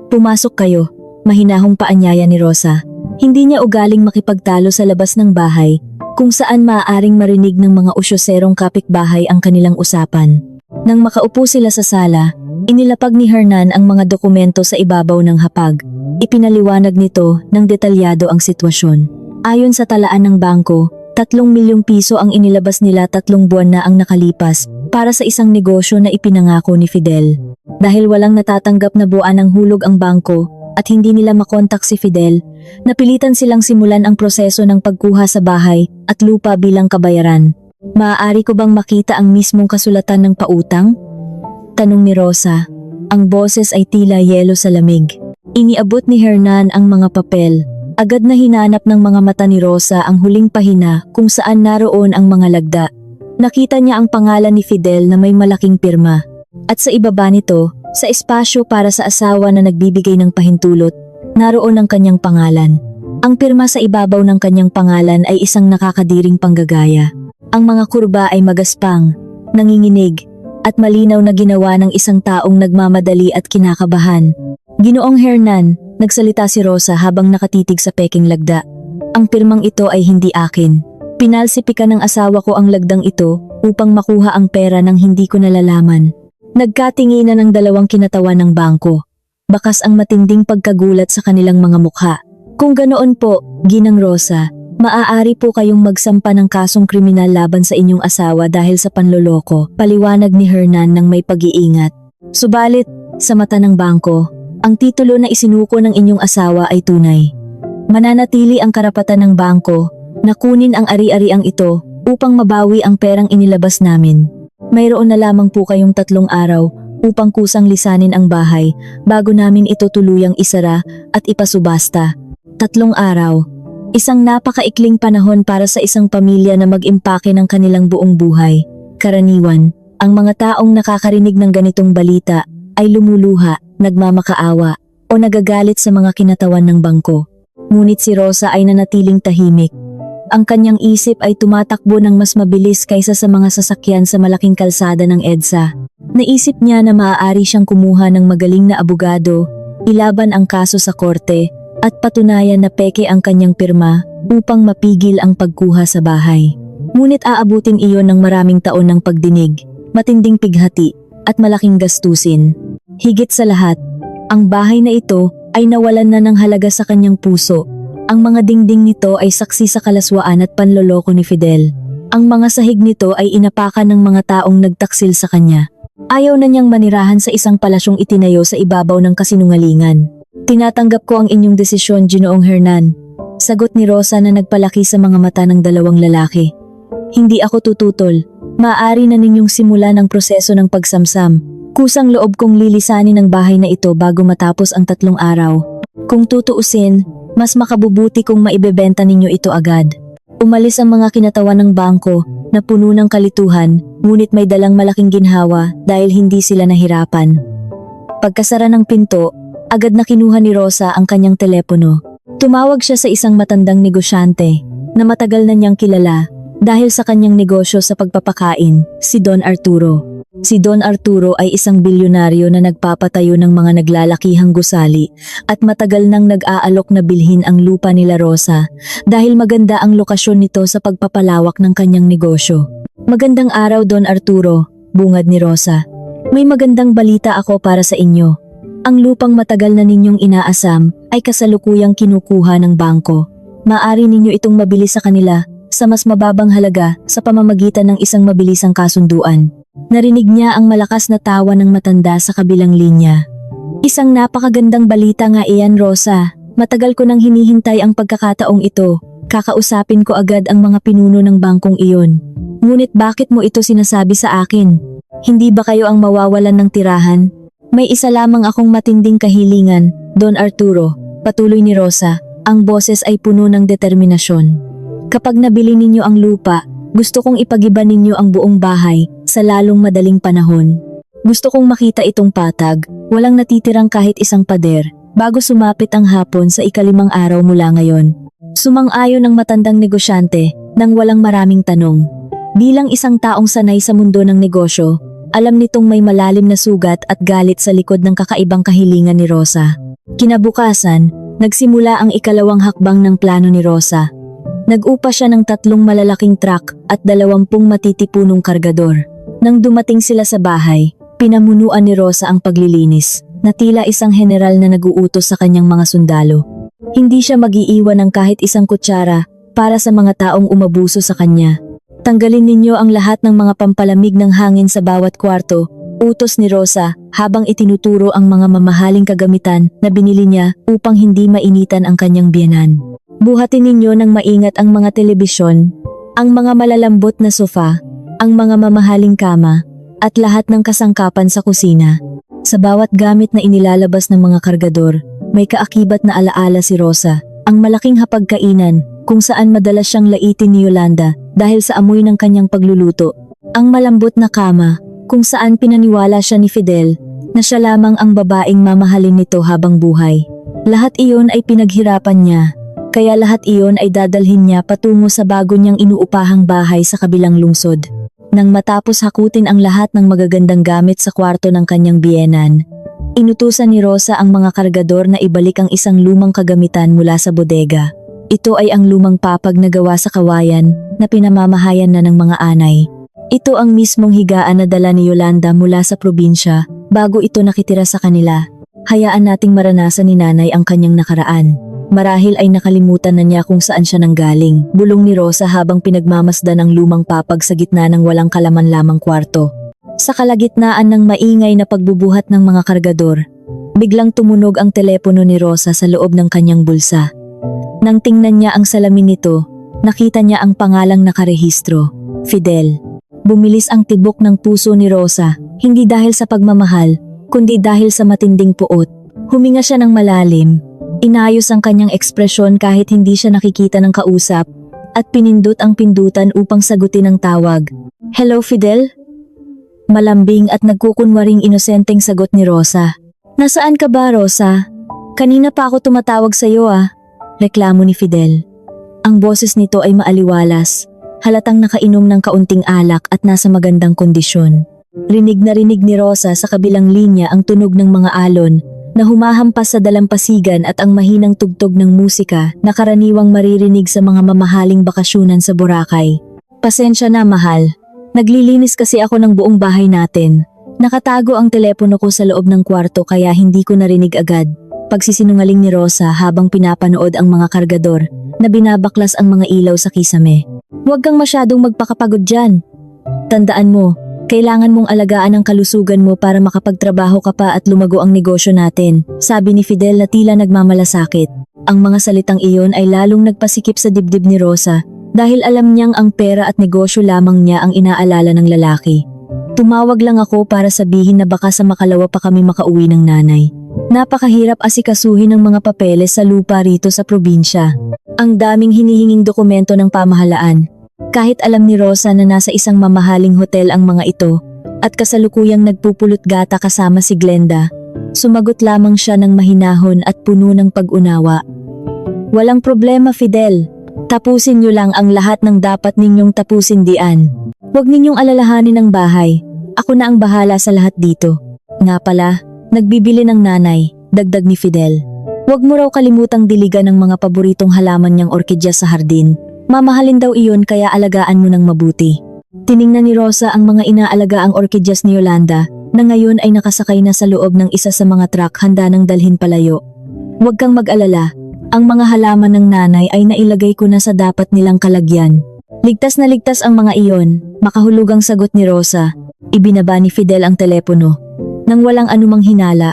Speaker 1: Pumasok kayo. Mahinahong paanyaya ni Rosa. Hindi niya ugaling makipagtalo sa labas ng bahay, kung saan maaaring marinig ng mga usyoserong kapitbahay ang kanilang usapan. Nang makaupo sila sa sala, inilapag ni Hernan ang mga dokumento sa ibabaw ng hapag. Ipinaliwanag nito ng detalyado ang sitwasyon. Ayon sa talaan ng bangko, 3 milyong piso ang inilabas nila 3 buwan na ang nakalipas para sa isang negosyo na ipinangako ni Fidel. Dahil walang natatanggap na buwan ng hulog ang bangko, at hindi nila makontak si Fidel, napilitan silang simulan ang proseso ng pagkuha sa bahay at lupa bilang kabayaran. Maaari ko bang makita ang mismong kasulatan ng pautang? Tanong ni Rosa. Ang boses ay tila yelo sa lamig. Iniabot ni Hernan ang mga papel. Agad na hinanap ng mga mata ni Rosa ang huling pahina kung saan naroon ang mga lagda. Nakita niya ang pangalan ni Fidel na may malaking pirma. At sa ibaba nito, sa espasyo para sa asawa na nagbibigay ng pahintulot, naroon ang kanyang pangalan. Ang pirma sa ibabaw ng kanyang pangalan ay isang nakakadiring panggagaya. Ang mga kurba ay magaspang, nanginginig, at malinaw na ginawa ng isang taong nagmamadali at kinakabahan. Ginoong Hernan, nagsalita si Rosa habang nakatitig sa peking lagda. Ang pirmang ito ay hindi akin. Pinalsipikan ng asawa ko ang lagdang ito upang makuha ang pera nang hindi ko nalalaman. Nagkatinginan ng dalawang kinatawan ng bangko. Bakas ang matinding pagkagulat sa kanilang mga mukha. Kung ganoon po, Ginang Rosa, maaari po kayong magsampa ng kasong kriminal laban sa inyong asawa dahil sa panloloko, paliwanag ni Hernan ng may pag-iingat. Subalit, sa mata ng bangko, ang titulo na isinuko ng inyong asawa ay tunay. Mananatili ang karapatan ng bangko na kunin ang ari-ariang ito upang mabawi ang perang inilabas namin. Mayroon na lamang po kayong 3 araw upang kusang lisanin ang bahay bago namin ito tuluyang isara at ipasubasta. 3 araw. Isang napakaikling panahon para sa isang pamilya na mag-impake ng kanilang buong buhay. Karaniwan, ang mga taong nakakarinig ng ganitong balita ay lumuluha, nagmamakaawa, o nagagalit sa mga kinatawan ng bangko. Ngunit si Rosa ay nanatiling tahimik. Ang kanyang isip ay tumatakbo ng mas mabilis kaysa sa mga sasakyan sa malaking kalsada ng EDSA. Naisip niya na maaari siyang kumuha ng magaling na abogado, ilaban ang kaso sa korte, at patunayan na peke ang kanyang pirma upang mapigil ang pagkuha sa bahay. Ngunit aabutin iyon ng maraming taon ng pagdinig, matinding pighati, at malaking gastusin. Higit sa lahat, ang bahay na ito ay nawalan na ng halaga sa kanyang puso. Ang mga dingding nito ay saksi sa kalaswaan at panloloko ni Fidel. Ang mga sahig nito ay inapakan ng mga taong nagtaksil sa kanya. Ayaw na niyang manirahan sa isang palasyong itinayo sa ibabaw ng kasinungalingan. Tinatanggap ko ang inyong desisyon, Ginoong Hernan. Sagot ni Rosa na nagpalaki sa mga mata ng dalawang lalaki. Hindi ako tututol. Maaari na ninyong simulan ang proseso ng pagsamsam. Kusang loob kong lilisanin ang bahay na ito bago matapos ang 3 araw. Kung tutuusin, mas makabubuti kung maibebenta ninyo ito agad. Umalis ang mga kinatawan ng bangko na puno ng kalituhan, ngunit may dalang malaking ginhawa dahil hindi sila nahirapan. Pagkasara ng pinto, agad na kinuha ni Rosa ang kanyang telepono. Tumawag siya sa isang matandang negosyante na matagal na niyang kilala dahil sa kanyang negosyo sa pagpapakain, si Don Arturo. Si Don Arturo ay isang bilyonaryo na nagpapatayo ng mga naglalakihang gusali at matagal nang nag-aalok na bilhin ang lupa nila Rosa dahil maganda ang lokasyon nito sa pagpapalawak ng kanyang negosyo. Magandang araw, Don Arturo, bungad ni Rosa. May magandang balita ako para sa inyo. Ang lupang matagal na ninyong inaasam ay kasalukuyang kinukuha ng bangko. Maaari ninyo itong mabili sa kanila sa mas mababang halaga sa pamamagitan ng isang mabilisang kasunduan. Narinig niya ang malakas na tawa ng matanda sa kabilang linya. Isang napakagandang balita nga iyan, Rosa. Matagal ko nang hinihintay ang pagkakataong ito. Kakausapin ko agad ang mga pinuno ng bangkong iyon. Ngunit bakit mo ito sinasabi sa akin? Hindi ba kayo ang mawawalan ng tirahan? May isa lamang akong matinding kahilingan, Don Arturo, patuloy ni Rosa. Ang boses ay puno ng determinasyon. Kapag nabili ninyo ang lupa, gusto kong ipagiba ninyo ang buong bahay sa lalong madaling panahon. Gusto kong makita itong patag, walang natitirang kahit isang pader, bago sumapit ang hapon sa 5 araw mula ngayon. Sumang-ayon ng matandang negosyante nang walang maraming tanong. Bilang isang taong sanay sa mundo ng negosyo, alam nitong may malalim na sugat at galit sa likod ng kakaibang kahilingan ni Rosa. Kinabukasan, nagsimula ang 2 hakbang ng plano ni Rosa. Nag-upa siya ng 3 malalaking truck at 20 matitipunong kargador. Nang dumating sila sa bahay, pinamunuan ni Rosa ang paglilinis, na tila isang general na nag-uutos sa kanyang mga sundalo. Hindi siya mag-iiwan ng kahit isang kutsara para sa mga taong umabuso sa kanya. Tanggalin ninyo ang lahat ng mga pampalamig ng hangin sa bawat kwarto, utos ni Rosa habang itinuturo ang mga mamahaling kagamitan na binili niya upang hindi mainitan ang kanyang biyenan. Buhatin ninyo ng maingat ang mga telebisyon, ang mga malalambot na sofa, ang mga mamahaling kama, at lahat ng kasangkapan sa kusina. Sa bawat gamit na inilalabas ng mga kargador, may kaakibat na alaala si Rosa, ang malaking hapagkainan kung saan madalas siyang laitin ni Yolanda dahil sa amoy ng kanyang pagluluto, ang malambot na kama kung saan pinaniwala siya ni Fidel na siya lamang ang babaeng mamahalin nito habang buhay. Lahat iyon ay pinaghirapan niya. Kaya lahat iyon ay dadalhin niya patungo sa bago niyang inuupahang bahay sa kabilang lungsod. Nang matapos hakutin ang lahat ng magagandang gamit sa kwarto ng kanyang biyenan, inutusan ni Rosa ang mga kargador na ibalik ang isang lumang kagamitan mula sa bodega. Ito ay ang lumang papag na gawa sa kawayan na pinamamahayan na ng mga anay. Ito ang mismong higaan na dala ni Yolanda mula sa probinsya bago ito nakitira sa kanila. Hayaan nating maranasan ni nanay ang kanyang nakaraan. Marahil ay nakalimutan na niya kung saan siya nanggaling, bulong ni Rosa habang pinagmamasdan ang lumang papag sa gitna ng walang kalaman lamang kwarto. Sa kalagitnaan ng maingay na pagbubuhat ng mga kargador, biglang tumunog ang telepono ni Rosa sa loob ng kanyang bulsa. Nang tingnan niya ang salamin nito, nakita niya ang pangalang nakarehistro, Fidel. Bumilis ang tibok ng puso ni Rosa, hindi dahil sa pagmamahal, kundi dahil sa matinding puot. Huminga siya ng malalim. Inayos ang kanyang ekspresyon kahit hindi siya nakikita ng kausap at pinindot ang pindutan upang sagutin ang tawag. Hello, Fidel? Malambing at nagkukunwaring inosenteng sagot ni Rosa. Nasaan ka ba, Rosa? Kanina pa ako tumatawag sa iyo reklamo ni Fidel. Ang boses nito ay maaliwalas, halatang nakainom ng kaunting alak at nasa magandang kondisyon. Rinig na rinig ni Rosa sa kabilang linya ang tunog ng mga alon na humahampas sa dalampasigan at ang mahinang tugtog ng musika na karaniwang maririnig sa mga mamahaling bakasyunan sa Boracay. Pasensya na, mahal. Naglilinis kasi ako ng buong bahay natin. Nakatago ang telepono ko sa loob ng kwarto kaya hindi ko narinig agad. Pagsisinungaling ni Rosa habang pinapanood ang mga kargador na binabaklas ang mga ilaw sa kisame. Huwag kang masyadong magpakapagod dyan. Tandaan mo, Kailangan mong alagaan ang kalusugan mo para makapagtrabaho ka pa at lumago ang negosyo natin, sabi ni Fidel na tila nagmamalasakit. Ang mga salitang iyon ay lalong nagpasikip sa dibdib ni Rosa dahil alam niyang ang pera at negosyo lamang niya ang inaalala ng lalaki. Tumawag lang ako para sabihin na baka sa makalawa pa kami makauwi ng nanay. Napakahirap asikasuhin ng mga papeles sa lupa rito sa probinsya. Ang daming hinihinging dokumento ng pamahalaan. Kahit alam ni Rosa na nasa isang mamahaling hotel ang mga ito at kasalukuyang nagpupulot gata kasama si Glenda, sumagot lamang siya ng mahinahon at puno ng pag-unawa. Walang problema, Fidel. Tapusin niyo lang ang lahat ng dapat ninyong tapusin diyan. Huwag ninyong alalahanin ang bahay. Ako na ang bahala sa lahat dito. Nga pala, nagbibili ng nanay, dagdag ni Fidel. Huwag mo raw kalimutang diligan ng mga paboritong halaman niyang orkidya sa hardin. Mamahalin daw iyon kaya alagaan mo ng mabuti. Tiningnan ni Rosa ang mga inaalagaang orkidyas ni Yolanda na ngayon ay nakasakay na sa loob ng isa sa mga truck handa nang dalhin palayo. Huwag kang mag-alala, ang mga halaman ng nanay ay nailagay ko na sa dapat nilang kalagyan. Ligtas na ligtas ang mga iyon, makahulugang sagot ni Rosa. Ibinaba ni Fidel ang telepono. Nang walang anumang hinala,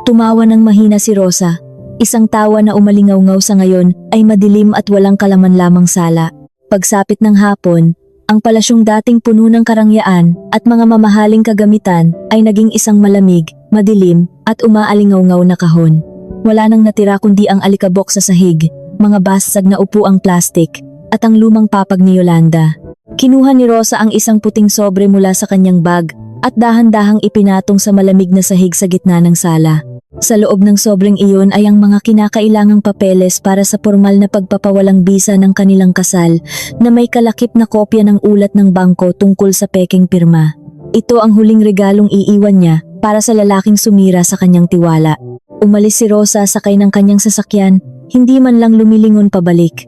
Speaker 1: tumawa ng mahina si Rosa. Isang tawa na umalingaw-ngaw sa ngayon ay madilim at walang kalaman lamang sala. Pagsapit ng hapon, ang palasyong dating puno ng karangyaan at mga mamahaling kagamitan ay naging isang malamig, madilim at umaalingaw-ngaw na kahon. Wala nang natira kundi ang alikabok sa sahig, mga basag na upuang plastik at ang lumang papag ni Yolanda. Kinuha ni Rosa ang isang puting sobre mula sa kanyang bag at dahan-dahang ipinatong sa malamig na sahig sa gitna ng sala. Sa loob ng sobreng iyon ay ang mga kinakailangang papeles para sa formal na pagpapawalang bisa ng kanilang kasal na may kalakip na kopya ng ulat ng bangko tungkol sa pekeng pirma. Ito ang huling regalong iiwan niya para sa lalaking sumira sa kanyang tiwala. Umalis si Rosa sakay ng kanyang sasakyan, hindi man lang lumilingon pabalik.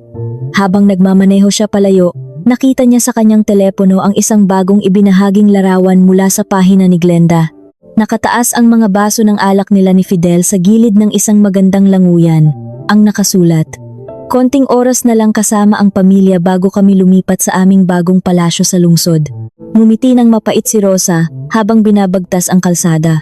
Speaker 1: Habang nagmamaneho siya palayo, nakita niya sa kanyang telepono ang isang bagong ibinahaging larawan mula sa pahina ni Glenda. Nakataas ang mga baso ng alak nila ni Fidel sa gilid ng isang magandang languyan. Ang nakasulat, "Konting oras na lang kasama ang pamilya bago kami lumipat sa aming bagong palasyo sa lungsod." Ngumiti ng mapait si Rosa habang binabagtas ang kalsada.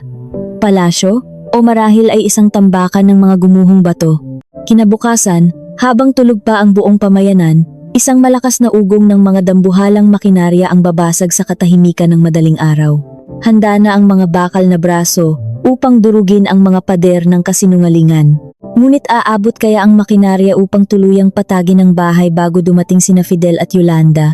Speaker 1: Palasyo? O marahil ay isang tambakan ng mga gumuhong bato? Kinabukasan, habang tulog pa ang buong pamayanan, isang malakas na ugong ng mga dambuhalang makinarya ang babasag sa katahimikan ng madaling araw. Handa na ang mga bakal na braso upang durugin ang mga pader ng kasinungalingan. Ngunit aabot kaya ang makinarya upang tuluyang patagin ang bahay bago dumating sina Fidel at Yolanda?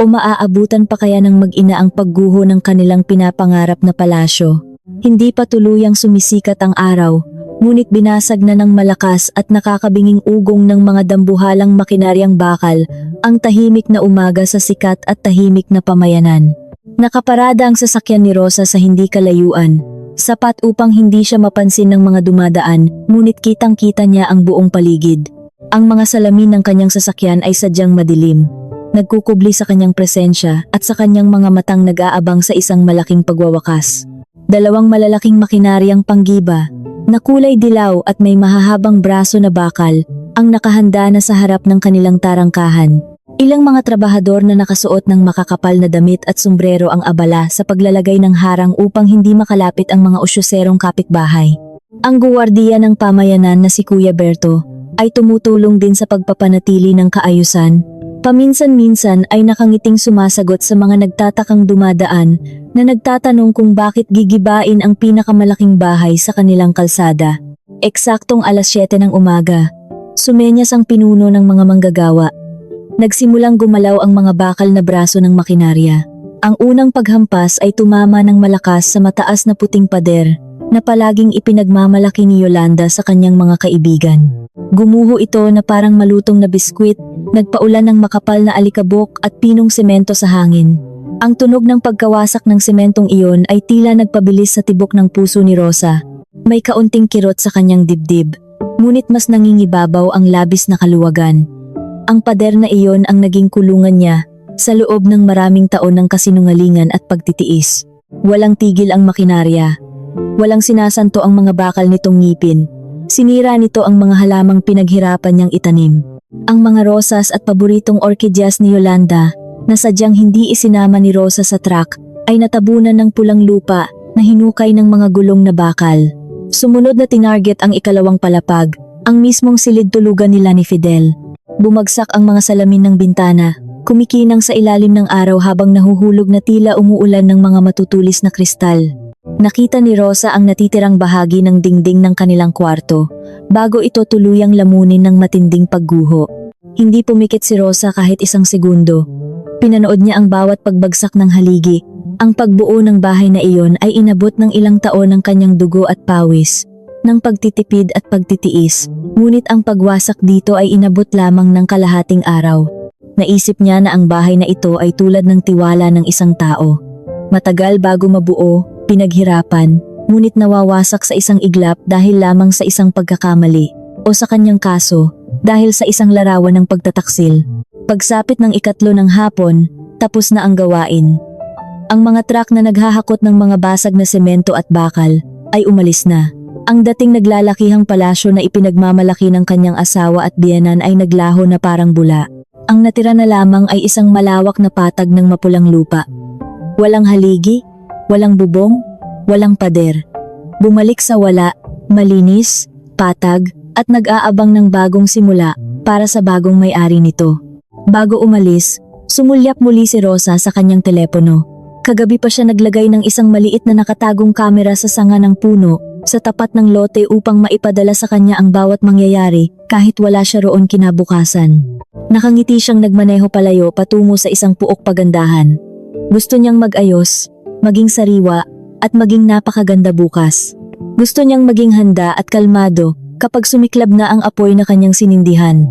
Speaker 1: O maaabutan pa kaya ng mag-ina ang pagguho ng kanilang pinapangarap na palasyo? Hindi pa tuluyang sumisikat ang araw, ngunit binasag na ng malakas at nakakabinging ugong ng mga dambuhalang makinaryang bakal ang tahimik na umaga sa sikat at tahimik na pamayanan. Nakaparada ang sasakyan ni Rosa sa hindi kalayuan, sapat upang hindi siya mapansin ng mga dumadaan, ngunit kitang-kita niya ang buong paligid. Ang mga salamin ng kanyang sasakyan ay sadyang madilim, nagkukubli sa kanyang presensya at sa kanyang mga matang nag-aabang sa isang malaking pagwawakas. Dalawang malalaking makinaryang panggiba, na kulay dilaw at may mahahabang braso na bakal, ang nakahanda na sa harap ng kanilang tarangkahan. Ilang mga trabahador na nakasuot ng makakapal na damit at sombrero ang abala sa paglalagay ng harang upang hindi makalapit ang mga usyoserong kapitbahay. Ang guwardiya ng pamayanan na si Kuya Berto ay tumutulong din sa pagpapanatili ng kaayusan. Paminsan-minsan ay nakangiting sumasagot sa mga nagtatakang dumadaan na nagtatanong kung bakit gigibain ang pinakamalaking bahay sa kanilang kalsada. Eksaktong alas 7 ng umaga, sumenyas ang pinuno ng mga manggagawa. Nagsimulang gumalaw ang mga bakal na braso ng makinarya. Ang unang paghampas ay tumama ng malakas sa mataas na puting pader na palaging ipinagmamalaki ni Yolanda sa kanyang mga kaibigan. Gumuho ito na parang malutong na biskwit, nagpaulan ng makapal na alikabok at pinong semento sa hangin. Ang tunog ng pagkawasak ng sementong iyon ay tila nagpabilis sa tibok ng puso ni Rosa. May kaunting kirot sa kanyang dibdib, ngunit mas nangingibabaw ang labis na kaluwagan. Ang pader na iyon ang naging kulungan niya sa loob ng maraming taon ng kasinungalingan at pagtitiis. Walang tigil ang makinarya. Walang sinasanto ang mga bakal nitong ngipin. Sinira nito ang mga halamang pinaghirapan niyang itanim. Ang mga rosas at paboritong orkidyas ni Yolanda na sadyang hindi isinama ni Rosa sa truck ay natabunan ng pulang lupa na hinukay ng mga gulong na bakal. Sumunod na tinarget ang ikalawang palapag, ang mismong silid tulugan nila ni Fidel. Bumagsak ang mga salamin ng bintana, kumikinang sa ilalim ng araw habang nahuhulog na tila umuulan ng mga matutulis na kristal. Nakita ni Rosa ang natitirang bahagi ng dingding ng kanilang kwarto, bago ito tuluyang lamunin ng matinding pagguho. Hindi pumikit si Rosa kahit isang segundo. Pinanood niya ang bawat pagbagsak ng haligi. Ang pagbuo ng bahay na iyon ay inabot ng ilang taon ng kanyang dugo at pawis, ng pagtitipid at pagtitiis, ngunit ang pagwasak dito ay inabot lamang ng kalahating araw. Naisip niya na ang bahay na ito ay tulad ng tiwala ng isang tao. Matagal bago mabuo, pinaghirapan, ngunit nawawasak sa isang iglap dahil lamang sa isang pagkakamali, o sa kanyang kaso, dahil sa isang larawan ng pagtataksil. Pagsapit ng 3 ng hapon, tapos na ang gawain. Ang mga truck na naghahakot ng mga basag na semento at bakal ay umalis na. Ang dating naglalakihang palasyo na ipinagmamalaki ng kanyang asawa at biyenan ay naglaho na parang bula. Ang natira na lamang ay isang malawak na patag ng mapulang lupa. Walang haligi, walang bubong, walang pader. Bumalik sa wala, malinis, patag, at nag-aabang ng bagong simula para sa bagong may-ari nito. Bago umalis, sumulyap muli si Rosa sa kanyang telepono. Kagabi pa siya naglagay ng isang maliit na nakatagong kamera sa sanga ng puno sa tapat ng lote upang maipadala sa kanya ang bawat mangyayari kahit wala siya roon kinabukasan. Nakangiti siyang nagmaneho palayo patungo sa isang puok pagandahan. Gusto niyang mag-ayos, maging sariwa, at maging napakaganda bukas. Gusto niyang maging handa at kalmado kapag sumiklab na ang apoy na kanyang sinindihan.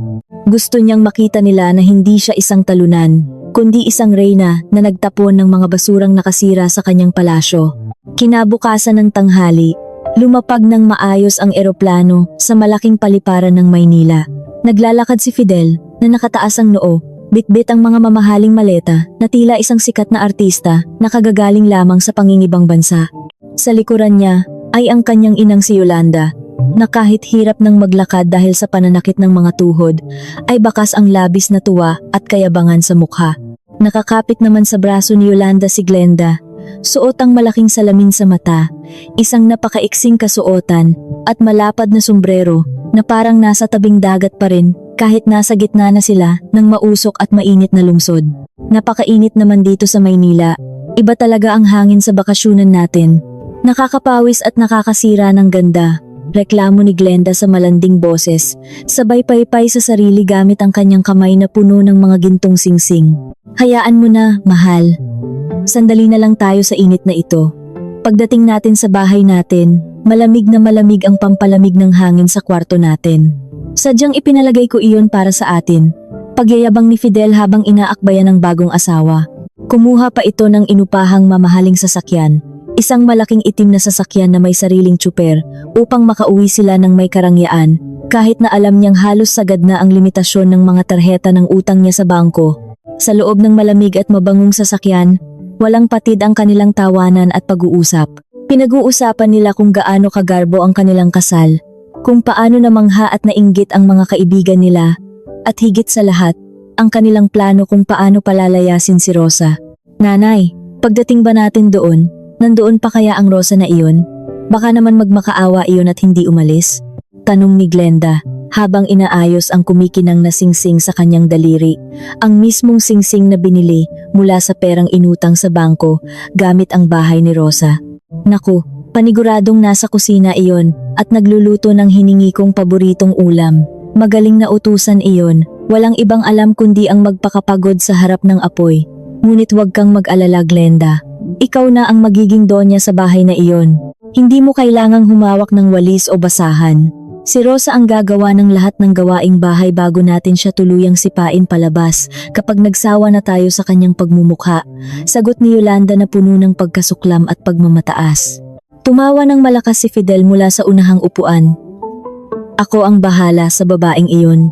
Speaker 1: Gusto niyang makita nila na hindi siya isang talunan, kundi isang reyna na nagtapon ng mga basurang nakasira sa kanyang palasyo. Kinabukasan ng tanghali, lumapag ng maayos ang eroplano sa malaking paliparan ng Maynila. Naglalakad si Fidel na nakataas ang noo, bitbit ang mga mamahaling maleta na tila isang sikat na artista na kagagaling lamang sa pangingibang bansa. Sa likuran niya ay ang kanyang inang si Yolanda, na kahit hirap ng maglakad dahil sa pananakit ng mga tuhod, ay bakas ang labis na tuwa at kayabangan sa mukha. Nakakapit naman sa braso ni Yolanda si Glenda, suot ang malaking salamin sa mata, isang napakaiksing kasuotan, at malapad na sombrero na parang nasa tabing dagat pa rin kahit nasa gitna na sila ng mausok at mainit na lungsod. Napakainit naman dito sa Maynila, iba talaga ang hangin sa bakasyunan natin. Nakakapawis at nakakasira ng ganda. Reklamo ni Glenda sa malanding boses, sabay paypay sa sarili gamit ang kanyang kamay na puno ng mga gintong singsing. Hayaan mo na, mahal. Sandali na lang tayo sa init na ito. Pagdating natin sa bahay natin, malamig na malamig ang pampalamig ng hangin sa kwarto natin. Sadyang ipinalagay ko iyon para sa atin. Pagyayabang ni Fidel habang inaakbayan ng bagong asawa. Kumuha pa ito ng inupahang mamahaling sasakyan. Isang malaking itim na sasakyan na may sariling tsuper upang makauwi sila ng may karangyaan kahit na alam niyang halos sagad na ang limitasyon ng mga tarheta ng utang niya sa bangko. Sa loob ng malamig at mabangong sasakyan, walang patid ang kanilang tawanan at pag-uusap. Pinag-uusapan nila kung gaano kagarbo ang kanilang kasal, kung paano namangha at nainggit ang mga kaibigan nila, at higit sa lahat, ang kanilang plano kung paano palalayasin si Rosa. Nanay, pagdating ba natin doon, nandoon pa kaya ang Rosa na iyon? Baka naman magmakaawa iyon at hindi umalis? Tanong ni Glenda, habang inaayos ang kumikinang na singsing sa kanyang daliri, ang mismong singsing na binili mula sa perang inutang sa bangko gamit ang bahay ni Rosa. Naku, paniguradong nasa kusina iyon at nagluluto ng hiningi kong paboritong ulam. Magaling na utusan iyon, walang ibang alam kundi ang magpakapagod sa harap ng apoy. Ngunit huwag kang mag-alala, Glenda. Ikaw na ang magiging donya sa bahay na iyon. Hindi mo kailangang humawak ng walis o basahan. Si Rosa ang gagawa ng lahat ng gawaing bahay bago natin siya tuluyang sipain palabas kapag nagsawa na tayo sa kanyang pagmumukha. Sagot ni Yolanda na puno ng pagkasuklam at pagmamataas. Tumawa ng malakas si Fidel mula sa unahang upuan. Ako ang bahala sa babaeng iyon.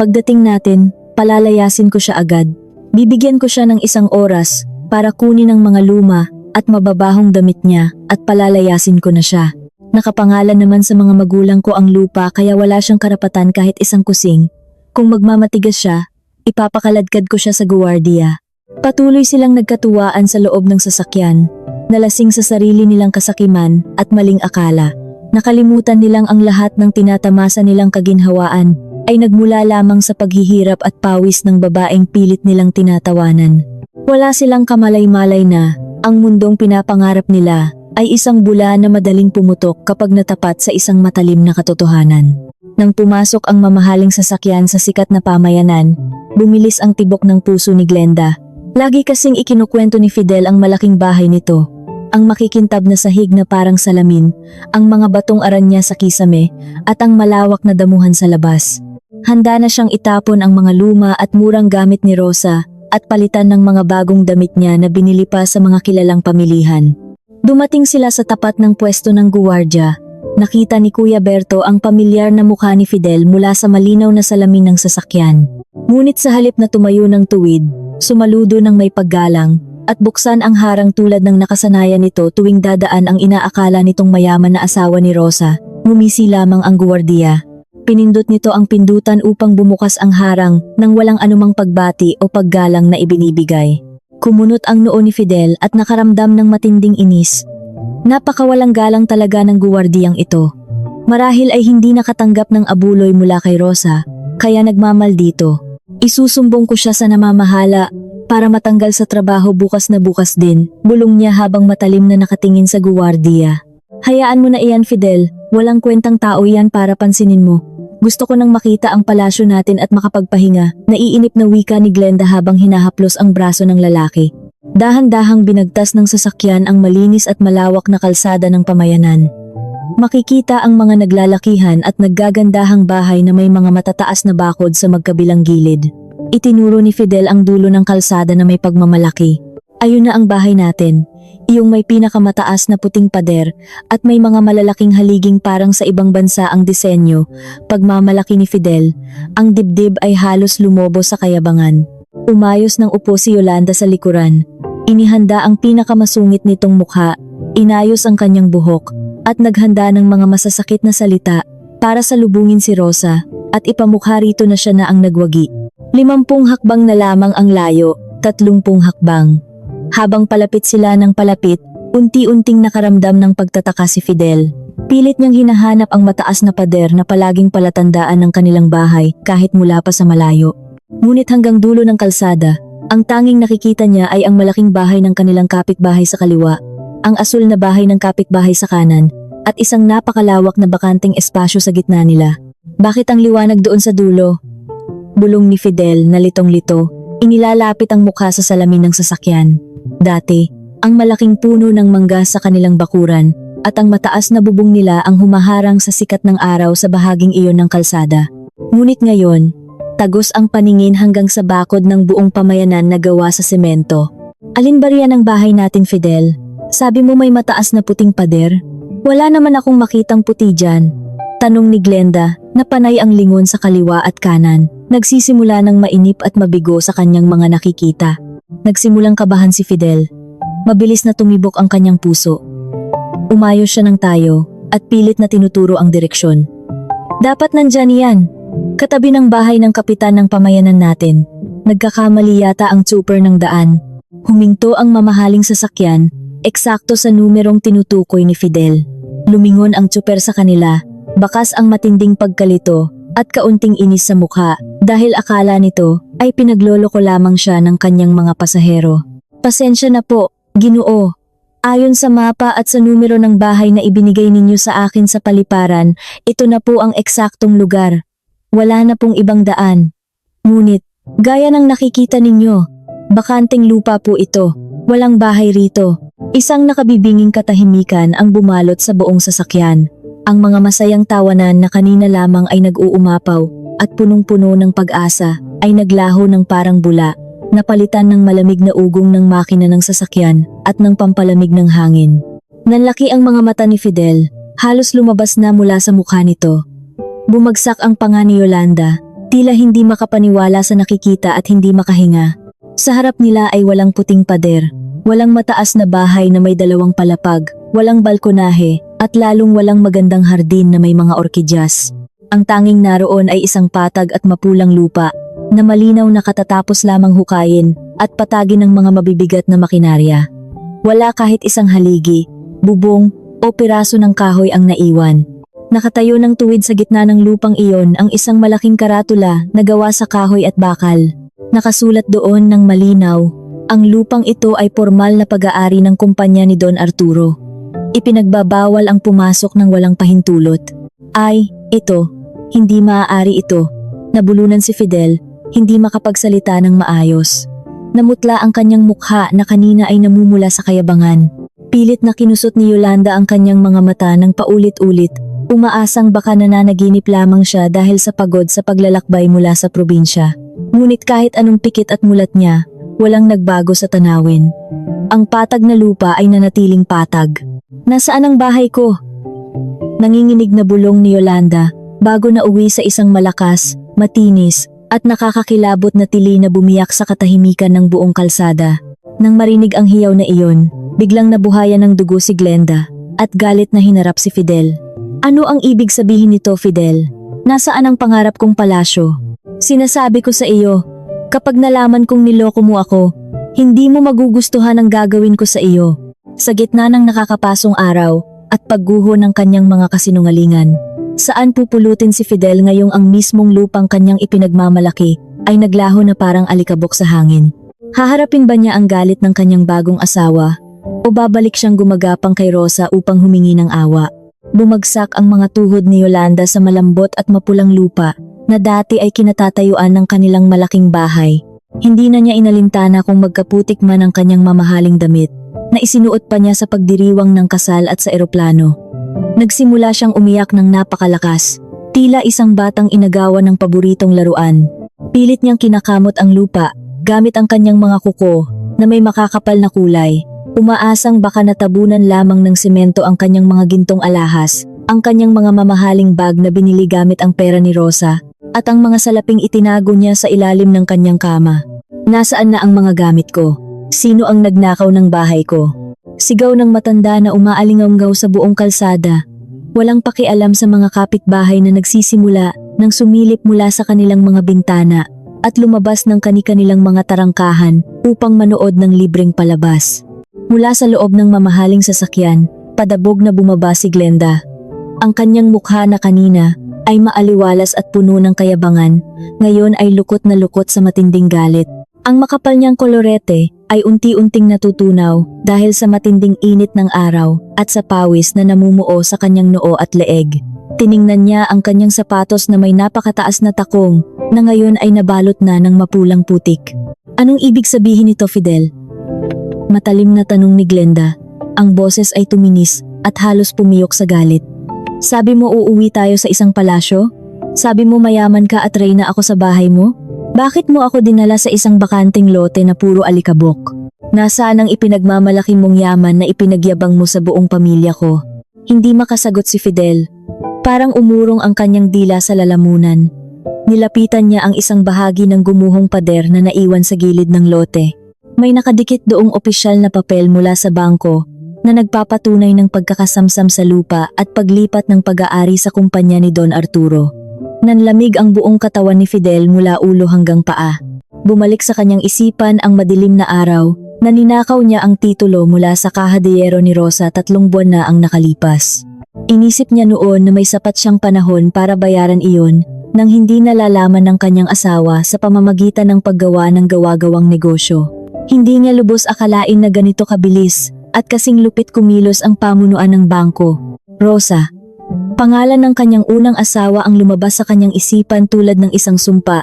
Speaker 1: Pagdating natin, palalayasin ko siya agad. Bibigyan ko siya ng 1 oras para kunin ang mga luma at mababahong damit niya at palalayasin ko na siya. Nakapangalan naman sa mga magulang ko ang lupa kaya wala siyang karapatan kahit isang kusing. Kung magmamatigas siya, ipapakaladkad ko siya sa guwardiya. Patuloy silang nagkatuwaan sa loob ng sasakyan, nalasing sa sarili nilang kasakiman at maling akala. Nakalimutan nilang ang lahat ng tinatamasa nilang kaginhawaan ay nagmula lamang sa paghihirap at pawis ng babaeng pilit nilang tinatawanan. Wala silang kamalay-malay na ang mundong pinapangarap nila ay isang bula na madaling pumutok kapag natapat sa isang matalim na katotohanan. Nang pumasok ang mamahaling sasakyan sa sikat na pamayanan, bumilis ang tibok ng puso ni Glenda. Lagi kasing ikinukwento ni Fidel ang malaking bahay nito, ang makikintab na sahig na parang salamin, ang mga batong aranya sa kisame, at ang malawak na damuhan sa labas. Handa na siyang itapon ang mga luma at murang gamit ni Rosa at palitan ng mga bagong damit niya na binili pa sa mga kilalang pamilihan. Dumating sila sa tapat ng pwesto ng guwardya. Nakita ni Kuya Berto ang pamilyar na mukha ni Fidel mula sa malinaw na salamin ng sasakyan. Ngunit sa halip na tumayo ng tuwid, sumaludo ng may paggalang, at buksan ang harang tulad ng nakasanayan nito tuwing dadaan ang inaakala nitong mayaman na asawa ni Rosa, ngumisi lamang ang guwardiya. Pinindot nito ang pindutan upang bumukas ang harang nang walang anumang pagbati o paggalang na ibinibigay. Kumunot ang noo ni Fidel at nakaramdam ng matinding inis. Napakawalang galang talaga ng guwardiyang ito. Marahil ay hindi nakatanggap ng abuloy mula kay Rosa, kaya nagmamaldito. Isusumbong ko siya sa namamahala para matanggal sa trabaho bukas na bukas din, bulong niya habang matalim na nakatingin sa guwardiya. Hayaan mo na iyan, Fidel, walang kwentang tao yan para pansinin mo. Gusto ko nang makita ang palasyo natin at makapagpahinga, naiinip na wika ni Glenda habang hinahaplos ang braso ng lalaki. Dahan-dahang binagtas ng sasakyan ang malinis at malawak na kalsada ng pamayanan. Makikita ang mga naglalakihan at naggagandahang bahay na may mga matataas na bakod sa magkabilang gilid. Itinuro ni Fidel ang dulo ng kalsada na may pagmamalaki. Ayun na ang bahay natin. Iyong may pinakamataas na puting pader at may mga malalaking haliging parang sa ibang bansa ang disenyo. Pagmamalaki ni Fidel, ang dibdib ay halos lumobo sa kayabangan. Umayos ng upo si Yolanda sa likuran. Inihanda ang pinakamasungit nitong mukha, inayos ang kanyang buhok, at naghanda ng mga masasakit na salita para salubungin si Rosa at ipamukha rito na siya na ang nagwagi. 50 hakbang na lamang ang layo, 30 hakbang. Habang palapit sila ng palapit, unti-unting nakaramdam ng pagtataka si Fidel. Pilit niyang hinahanap ang mataas na pader na palaging palatandaan ng kanilang bahay kahit mula pa sa malayo. Ngunit hanggang dulo ng kalsada, ang tanging nakikita niya ay ang malaking bahay ng kanilang kapitbahay sa kaliwa, ang asul na bahay ng kapitbahay sa kanan, at isang napakalawak na bakanteng espasyo sa gitna nila. Bakit ang liwanag doon sa dulo? Bulong ni Fidel na litong-lito, inilalapit ang mukha sa salamin ng sasakyan. Dati, ang malaking puno ng mangga sa kanilang bakuran at ang mataas na bubong nila ang humaharang sa sikat ng araw sa bahaging iyon ng kalsada. Ngunit ngayon, tagos ang paningin hanggang sa bakod ng buong pamayanan na gawa sa semento. Alin ba riyan ang bahay natin, Fidel? Sabi mo may mataas na puting pader? Wala naman akong makitang puti dyan. Tanong ni Glenda na panay ang lingon sa kaliwa at kanan. Nagsisimula ng mainip at mabigo sa kanyang mga nakikita. Nagsimulang kabahan si Fidel. Mabilis na tumibok ang kanyang puso. Umayos siya ng tayo at pilit na tinuturo ang direksyon. Dapat nandyan yan. Katabi ng bahay ng kapitan ng pamayanan natin. Nagkakamali yata ang super ng daan. Huminto ang mamahaling sasakyan, eksakto sa numerong tinutukoy ni Fidel. Lumingon ang tsuper sa kanila, bakas ang matinding pagkalito at kaunting inis sa mukha dahil akala nito ay pinagloloko lamang siya ng kanyang mga pasahero. Pasensya na po, Ginoo. Ayon sa mapa at sa numero ng bahay na ibinigay ninyo sa akin sa paliparan, ito na po ang eksaktong lugar. Wala na pong ibang daan. Ngunit, gaya ng nakikita ninyo, bakanteng lupa po ito. Walang bahay rito. Isang nakabibinging katahimikan ang bumalot sa buong sasakyan. Ang mga masayang tawanan na kanina lamang ay nag-uumapaw at punong-puno ng pag-asa ay naglaho ng parang bula, napalitan ng malamig na ugong ng makina ng sasakyan at ng pampalamig ng hangin. Nanlaki ang mga mata ni Fidel, halos lumabas na mula sa mukha nito. Bumagsak ang panga ni Yolanda, tila hindi makapaniwala sa nakikita at hindi makahinga. Sa harap nila ay walang puting pader, walang mataas na bahay na may 2 palapag, walang balkonahe, at lalong walang magandang hardin na may mga orkidyas. Ang tanging naroon ay isang patag at mapulang lupa na malinaw na katatapos lamang hukayin at patagi ng mga mabibigat na makinarya. Wala kahit isang haligi, bubong o piraso ng kahoy ang naiwan. Nakatayo ng tuwid sa gitna ng lupang iyon ang isang malaking karatula na gawa sa kahoy at bakal. Nakasulat doon ng malinaw, ang lupang ito ay formal na pag-aari ng kumpanya ni Don Arturo. Ipinagbabawal ang pumasok ng walang pahintulot. Ay, ito, hindi maaari ito. Nabulunan si Fidel, hindi makapagsalita ng maayos. Namutla ang kanyang mukha na kanina ay namumula sa kayabangan. Pilit na kinusot ni Yolanda ang kanyang mga mata ng paulit-ulit, umaasang baka nananaginip lamang siya dahil sa pagod sa paglalakbay mula sa probinsya. Ngunit kahit anong pikit at mulat niya, walang nagbago sa tanawin. Ang patag na lupa ay nanatiling patag. Nasaan ang bahay ko? Nanginginig na bulong ni Yolanda bago na uwi sa isang malakas, matinis, at nakakakilabot na tili na bumiyak sa katahimikan ng buong kalsada. Nang marinig ang hiyaw na iyon, biglang nabuhayan ng dugo si Glenda at galit na hinarap si Fidel. Ano ang ibig sabihin nito, Fidel? Nasaan ang pangarap kong palasyo? Sinasabi ko sa iyo, kapag nalaman kong niloko mo ako, hindi mo magugustuhan ang gagawin ko sa iyo. Sa gitna ng nakakapasong araw at pagguho ng kanyang mga kasinungalingan, saan pupulutin si Fidel ngayong ang mismong lupang kanyang ipinagmamalaki ay naglaho na parang alikabok sa hangin? Haharapin ba niya ang galit ng kanyang bagong asawa o babalik siyang gumagapang kay Rosa upang humingi ng awa? Bumagsak ang mga tuhod ni Yolanda sa malambot at mapulang lupa na dati ay kinatatayuan ng kanilang malaking bahay. Hindi na niya inalintana kung magkaputik man ang kanyang mamahaling damit na isinuot pa niya sa pagdiriwang ng kasal at sa eroplano. Nagsimula siyang umiyak ng napakalakas, tila isang batang inagawan ng paboritong laruan. Pilit niyang kinakamot ang lupa gamit ang kanyang mga kuko na may makakapal na kulay. Umaasang baka natabunan lamang ng semento ang kanyang mga gintong alahas, ang kanyang mga mamahaling bag na binili gamit ang pera ni Rosa, at ang mga salaping itinago niya sa ilalim ng kanyang kama. Nasaan na ang mga gamit ko? Sino ang nagnakaw ng bahay ko? Sigaw ng matanda na umaalingawgaw sa buong kalsada. Walang pakialam sa mga kapitbahay na nagsisimula nang sumilip mula sa kanilang mga bintana at lumabas ng kani-kanilang mga tarangkahan upang manood ng libreng palabas. Mula sa loob ng mamahaling sasakyan, padabog na bumaba si Glenda. Ang kanyang mukha na kanina ay maaliwalas at puno ng kayabangan, ngayon ay lukot na lukot sa matinding galit. Ang makapal niyang kolorete ay unti-unting natutunaw dahil sa matinding init ng araw at sa pawis na namumuo sa kanyang noo at leeg. Tiningnan niya ang kanyang sapatos na may napakataas na takong na ngayon ay nabalot na ng mapulang putik. Anong ibig sabihin nito, Fidel? Matalim na tanong ni Glenda. Ang boses ay tuminis at halos pumiyok sa galit. Sabi mo uuwi tayo sa isang palasyo? Sabi mo mayaman ka at reyna ako sa bahay mo? Bakit mo ako dinala sa isang bakanting lote na puro alikabok? Nasaan ang ipinagmamalaki mong yaman na ipinagyabang mo sa buong pamilya ko? Hindi makasagot si Fidel. Parang umurong ang kanyang dila sa lalamunan. Nilapitan niya ang isang bahagi ng gumuhong pader na naiwan sa gilid ng lote. May nakadikit doong opisyal na papel mula sa bangko na nagpapatunay ng pagkakasamsam sa lupa at paglipat ng pag-aari sa kumpanya ni Don Arturo. Nanlamig ang buong katawan ni Fidel mula ulo hanggang paa. Bumalik sa kanyang isipan ang madilim na araw na ninakaw niya ang titulo mula sa kahadiyero ni Rosa 3 buwan na ang nakalipas. Inisip niya noon na may sapat siyang panahon para bayaran iyon nang hindi nalalaman ng kanyang asawa sa pamamagitan ng paggawa ng gawa-gawang negosyo. Hindi niya lubos akalain na ganito kabilis at kasing lupit kumilos ang pamunuan ng bangko. Rosa. Pangalan ng kanyang unang asawa ang lumabas sa kanyang isipan tulad ng isang sumpa.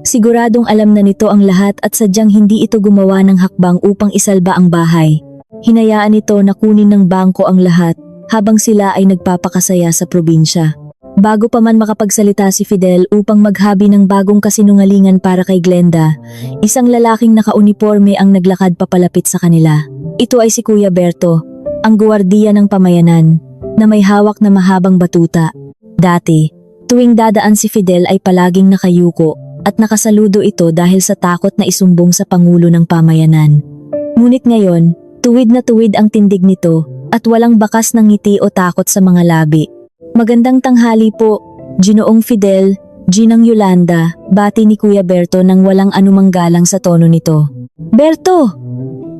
Speaker 1: Siguradong alam na nito ang lahat at sadyang hindi ito gumawa ng hakbang upang isalba ang bahay. Hinayaan nito na kunin ng bangko ang lahat habang sila ay nagpapakasaya sa probinsya. Bago pa man makapagsalita si Fidel upang maghabi ng bagong kasinungalingan para kay Glenda, isang lalaking nakauniporme ang naglakad papalapit sa kanila. Ito ay si Kuya Berto, ang guwardiya ng pamayanan, na may hawak na mahabang batuta. Dati, tuwing dadaan si Fidel ay palaging nakayuko at nakasaludo ito dahil sa takot na isumbong sa Pangulo ng Pamayanan. Ngunit ngayon, tuwid na tuwid ang tindig nito at walang bakas ng ngiti o takot sa mga labi. Magandang tanghali po, Ginoong Fidel, Ginang Yolanda, bati ni Kuya Berto nang walang anumang galang sa tono nito. Berto!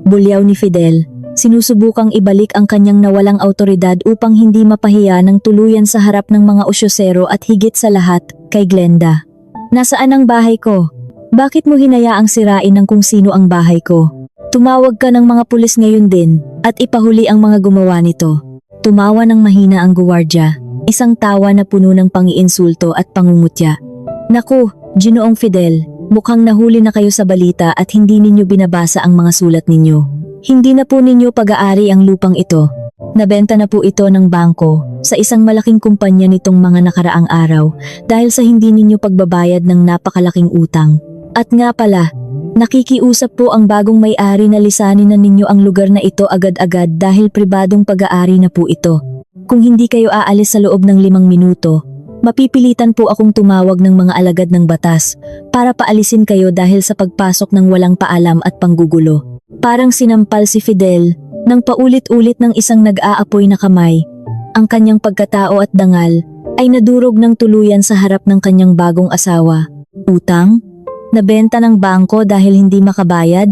Speaker 1: Bulyaw ni Fidel. Sinusubukang ibalik ang kanyang nawalang autoridad upang hindi mapahiya ng tuluyan sa harap ng mga usyosero at higit sa lahat, kay Glenda. Nasaan ang bahay ko? Bakit mo hinayaang sirain ng kung sino ang bahay ko? Tumawag ka ng mga pulis ngayon din at ipahuli ang mga gumawa nito. Tumawa ng mahina ang guwardya, isang tawa na puno ng pangiinsulto at pangungutya. Naku, Ginoong Fidel, mukhang nahuli na kayo sa balita at hindi ninyo binabasa ang mga sulat ninyo. Hindi na po ninyo pag-aari ang lupang ito. Nabenta na po ito ng bangko sa isang malaking kumpanya nitong mga nakaraang araw dahil sa hindi ninyo pagbabayad ng napakalaking utang. At nga pala, nakikiusap po ang bagong may-ari na lisanin na ninyo ang lugar na ito agad-agad dahil pribadong pag-aari na po ito. Kung hindi kayo aalis sa loob ng 5 minuto, mapipilitan po akong tumawag ng mga alagad ng batas para paalisin kayo dahil sa pagpasok ng walang paalam at panggugulo. Parang sinampal si Fidel nang paulit-ulit ng isang nag-aapoy na kamay. Ang kanyang pagkatao at dangal ay nadurog ng tuluyan sa harap ng kanyang bagong asawa. Utang? Nabenta ng bangko dahil hindi makabayad?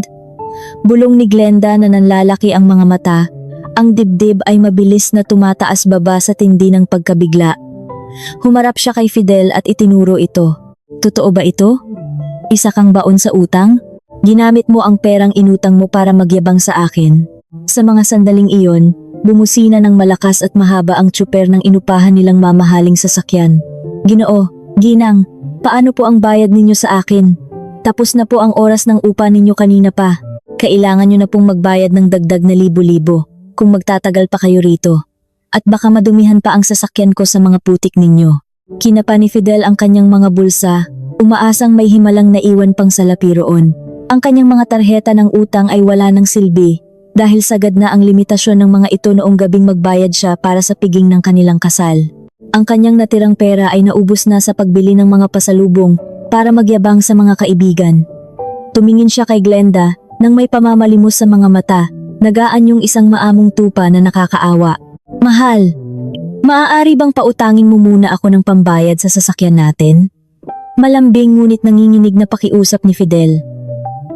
Speaker 1: Bulong ni Glenda na nanlalaki ang mga mata. Ang dibdib ay mabilis na tumataas baba sa tindi ng pagkabigla. Humarap siya kay Fidel at itinuro ito. Totoo ba ito? Isa kang baon sa utang? Ginamit mo ang perang inutang mo para magyabang sa akin. Sa mga sandaling iyon, bumusina ng malakas at mahaba ang tsuper ng inupahan nilang mamahaling sasakyan. Ginoo, Ginang, paano po ang bayad ninyo sa akin? Tapos na po ang oras ng upa ninyo kanina pa. Kailangan nyo na pong magbayad ng dagdag na libo-libo kung magtatagal pa kayo rito. At baka madumihan pa ang sasakyan ko sa mga putik ninyo. Kinapa ni Fidel ang kanyang mga bulsa, umaasang may himalang naiwan pang salapi roon. Ang kanyang mga tarheta ng utang ay wala ng silbi dahil sagad na ang limitasyon ng mga ito noong gabing magbayad siya para sa piging ng kanilang kasal. Ang kanyang natirang pera ay naubos na sa pagbili ng mga pasalubong para magyabang sa mga kaibigan. Tumingin siya kay Glenda nang may pamamalimos sa mga mata, nagaan yung isang maamong tupa na nakakaawa. Mahal, maaari bang pautangin mo muna ako ng pambayad sa sasakyan natin? Malambing ngunit nanginginig na pakiusap ni Fidel.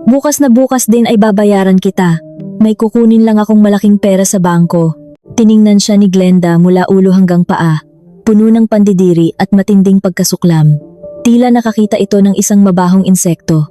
Speaker 1: Bukas na bukas din ay babayaran kita. May kukunin lang akong malaking pera sa bangko. Tiningnan siya ni Glenda mula ulo hanggang paa, puno ng pandidiri at matinding pagkasuklam. Tila nakakita ito ng isang mabahong insekto.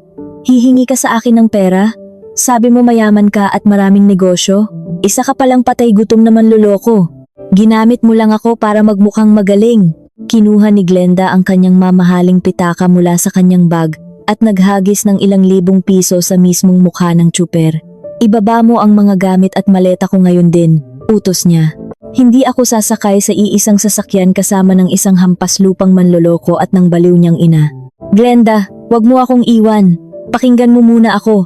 Speaker 1: Hihingi ka sa akin ng pera? Sabi mo mayaman ka at maraming negosyo? Isa ka palang patay gutom na manloloko. Ginamit mo lang ako para magmukhang magaling. Kinuha ni Glenda ang kanyang mamahaling pitaka mula sa kanyang bag at naghagis ng ilang libong piso sa mismong mukha ng tsuper. Ibaba mo ang mga gamit at maleta ko ngayon din, utos niya. Hindi ako sasakay sa iisang sasakyan kasama ng isang hampas lupang manloloko at ng baliw niyang ina. Glenda, wag mo akong iwan. Pakinggan mo muna ako.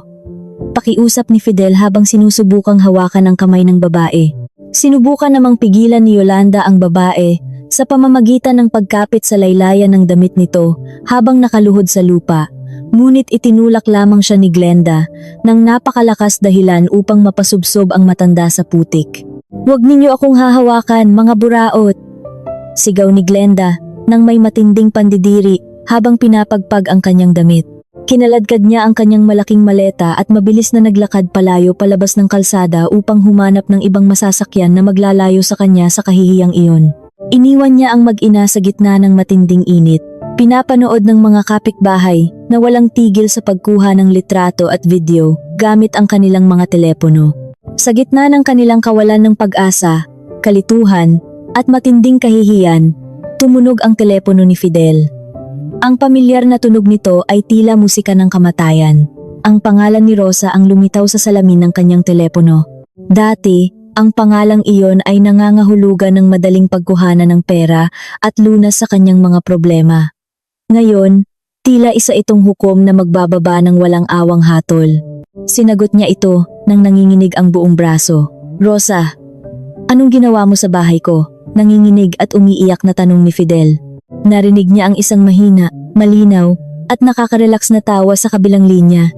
Speaker 1: Pakiusap ni Fidel habang sinusubukang hawakan ang kamay ng babae. Sinubukan namang pigilan ni Yolanda ang babae sa pamamagitan ng pagkapit sa laylayan ng damit nito habang nakaluhod sa lupa. Ngunit itinulak lamang siya ni Glenda ng napakalakas dahilan upang mapasubsob ang matanda sa putik. Huwag ninyo akong hahawakan, mga buraot! Sigaw ni Glenda nang may matinding pandidiri habang pinapagpag ang kanyang damit. Kinaladkad niya ang kanyang malaking maleta at mabilis na naglakad palayo palabas ng kalsada upang humanap ng ibang masasakyan na maglalayo sa kanya sa kahihiyang iyon. Iniwan niya ang mag-ina sa gitna ng matinding init. Pinapanood ng mga kapitbahay na walang tigil sa pagkuha ng litrato at video gamit ang kanilang mga telepono. Sa gitna ng kanilang kawalan ng pag-asa, kalituhan, at matinding kahihiyan, tumunog ang telepono ni Fidel. Ang pamilyar na tunog nito ay tila musika ng kamatayan. Ang pangalan ni Rosa ang lumitaw sa salamin ng kanyang telepono. Dati, ang pangalang iyon ay nangangahulugan ng madaling pagkuhanan ng pera at lunas sa kanyang mga problema. Ngayon, tila isa itong hukom na magbababa ng walang awang hatol. Sinagot niya ito nang nanginginig ang buong braso. Rosa, anong ginawa mo sa bahay ko? Nanginginig at umiiyak na tanong ni Fidel. Narinig niya ang isang mahina, malinaw, at nakaka-relax na tawa sa kabilang linya.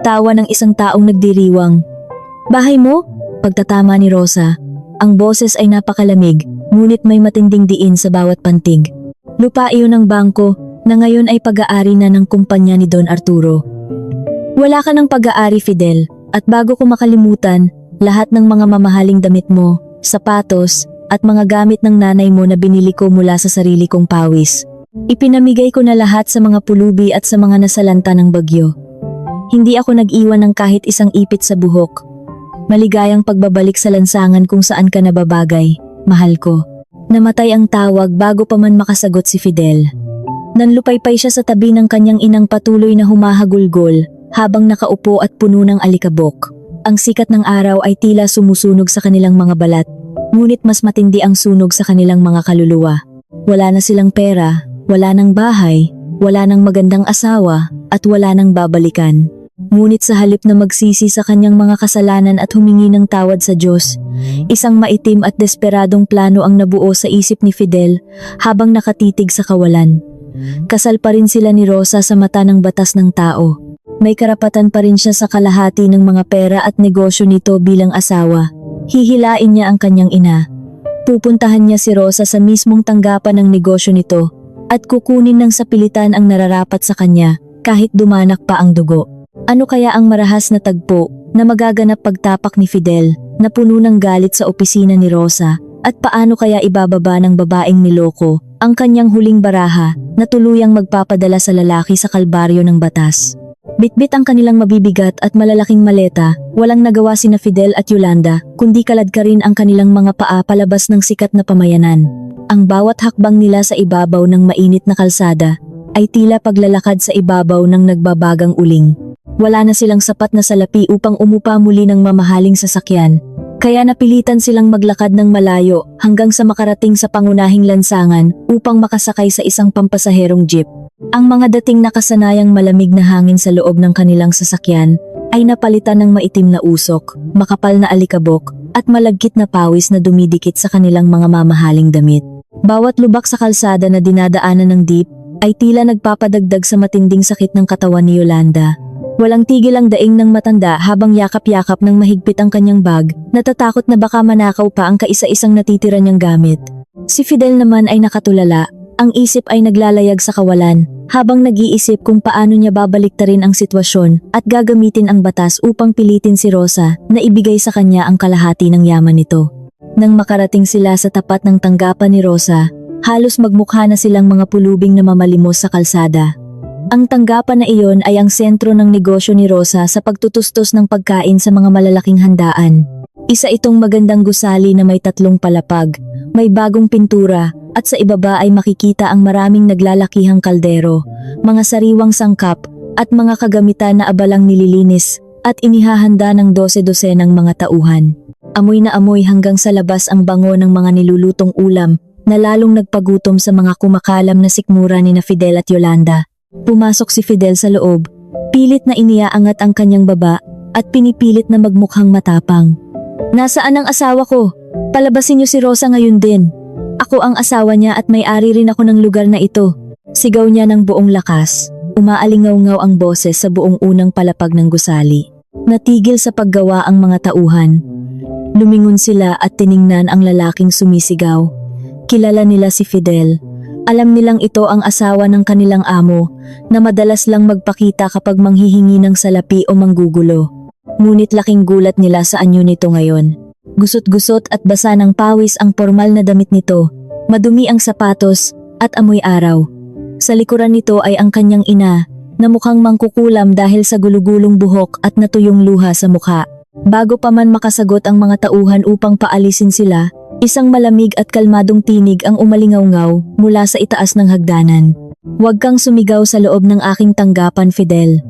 Speaker 1: Tawa ng isang taong nagdiriwang. Bahay mo? Pagtatama ni Rosa. Ang boses ay napakalamig, ngunit may matinding diin sa bawat pantig. Lupa iyon ng bangko na ngayon ay pag-aari na ng kumpanya ni Don Arturo. Wala ka ng pag-aari, Fidel. At bago ko makalimutan, lahat ng mga mamahaling damit mo, sapatos, at mga gamit ng nanay mo na binili ko mula sa sarili kong pawis. Ipinamigay ko na lahat sa mga pulubi at sa mga nasalanta ng bagyo. Hindi ako nag-iwan ng kahit isang ipit sa buhok. Maligayang pagbabalik sa lansangan kung saan ka nababagay, mahal ko. Namatay ang tawag bago pa man makasagot si Fidel. Nanlupaypay siya sa tabi ng kanyang inang patuloy na humahagulgol habang nakaupo at puno ng alikabok. Ang sikat ng araw ay tila sumusunog sa kanilang mga balat, ngunit mas matindi ang sunog sa kanilang mga kaluluwa. Wala na silang pera, wala nang bahay, wala nang magandang asawa, at wala nang babalikan. Ngunit sa halip na magsisi sa kanyang mga kasalanan at humingi ng tawad sa Diyos, isang maitim at desperadong plano ang nabuo sa isip ni Fidel habang nakatitig sa kawalan. Kasal pa rin sila ni Rosa sa mata ng batas ng tao. May karapatan pa rin siya sa kalahati ng mga pera at negosyo nito bilang asawa. Hihilain niya ang kanyang ina. Pupuntahan niya si Rosa sa mismong tanggapan ng negosyo nito at kukunin ng sapilitan ang nararapat sa kanya kahit dumanak pa ang dugo. Ano kaya ang marahas na tagpo na magaganap pagtapak ni Fidel na puno ng galit sa opisina ni Rosa at paano kaya ibababa ng babaeng niloko ang kanyang huling baraha na tuluyang magpapadala sa lalaki sa kalbaryo ng batas? Bitbit ang kanilang mabibigat at malalaking maleta, walang nagawa sina Fidel at Yolanda, kundi kaladkarin ang kanilang mga paa palabas ng sikat na pamayanan. Ang bawat hakbang nila sa ibabaw ng mainit na kalsada ay tila paglalakad sa ibabaw ng nagbabagang uling. Wala na silang sapat na salapi upang umupa muli ng mamahaling sasakyan, kaya napilitan silang maglakad ng malayo hanggang sa makarating sa pangunahing lansangan upang makasakay sa isang pampasaherong jeep. Ang mga dating nakasanayang malamig na hangin sa loob ng kanilang sasakyan ay napalitan ng maitim na usok, makapal na alikabok, at malagkit na pawis na dumidikit sa kanilang mga mamahaling damit. Bawat lubak sa kalsada na dinadaanan ng jeep ay tila nagpapadagdag sa matinding sakit ng katawan ni Yolanda. Walang tigil ang daing ng matanda habang yakap-yakap ng mahigpit ang kanyang bag, natatakot na baka manakaw pa ang kaisa-isang natitira niyang gamit. Si Fidel naman ay nakatulala, ang isip ay naglalayag sa kawalan, habang nag-iisip kung paano niya babaliktarin ang sitwasyon at gagamitin ang batas upang pilitin si Rosa na ibigay sa kanya ang kalahati ng yaman nito. Nang makarating sila sa tapat ng tanggapan ni Rosa, halos magmukha na silang mga pulubing na mamalimos sa kalsada. Ang tanggapan na iyon ay ang sentro ng negosyo ni Rosa sa pagtutustos ng pagkain sa mga malalaking handaan. Isa itong magandang gusali na may 3 palapag, may bagong pintura, at sa ibaba ay makikita ang maraming naglalakihang kaldero, mga sariwang sangkap, at mga kagamitan na abalang nililinis at inihahanda ng 12 ng mga tauhan. Amoy na amoy hanggang sa labas ang bango ng mga nilulutong ulam na lalong nagpagutom sa mga kumakalam na sikmura ni na Fidel at Yolanda. Pumasok si Fidel sa loob, pilit na iniaangat ang kanyang baba at pinipilit na magmukhang matapang. Nasaan ang asawa ko? Palabasin niyo si Rosa ngayon din. Ako ang asawa niya at may-ari rin ako ng lugar na ito. Sigaw niya ng buong lakas. Umaalingaw-ngaw ang boses sa buong unang palapag ng gusali. Natigil sa paggawa ang mga tauhan. Lumingon sila at tiningnan ang lalaking sumisigaw. Kilala nila si Fidel. Alam nilang ito ang asawa ng kanilang amo na madalas lang magpakita kapag manghihingi ng salapi o manggugulo. Ngunit laking gulat nila sa anyo nito ngayon. Gusot-gusot at basa ng pawis ang formal na damit nito, madumi ang sapatos at amoy araw. Sa likuran nito ay ang kanyang ina na mukhang mangkukulam dahil sa gulugulong buhok at natuyong luha sa mukha. Bago pa man makasagot ang mga tauhan upang paalisin sila, isang malamig at kalmadong tinig ang umalingaw-ngaw mula sa itaas ng hagdanan. Huwag kang sumigaw sa loob ng aking tanggapan, Fidel.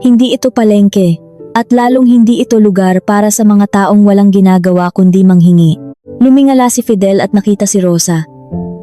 Speaker 1: Hindi ito palengke, at lalong hindi ito lugar para sa mga taong walang ginagawa kundi manghingi. Lumingala si Fidel at nakita si Rosa.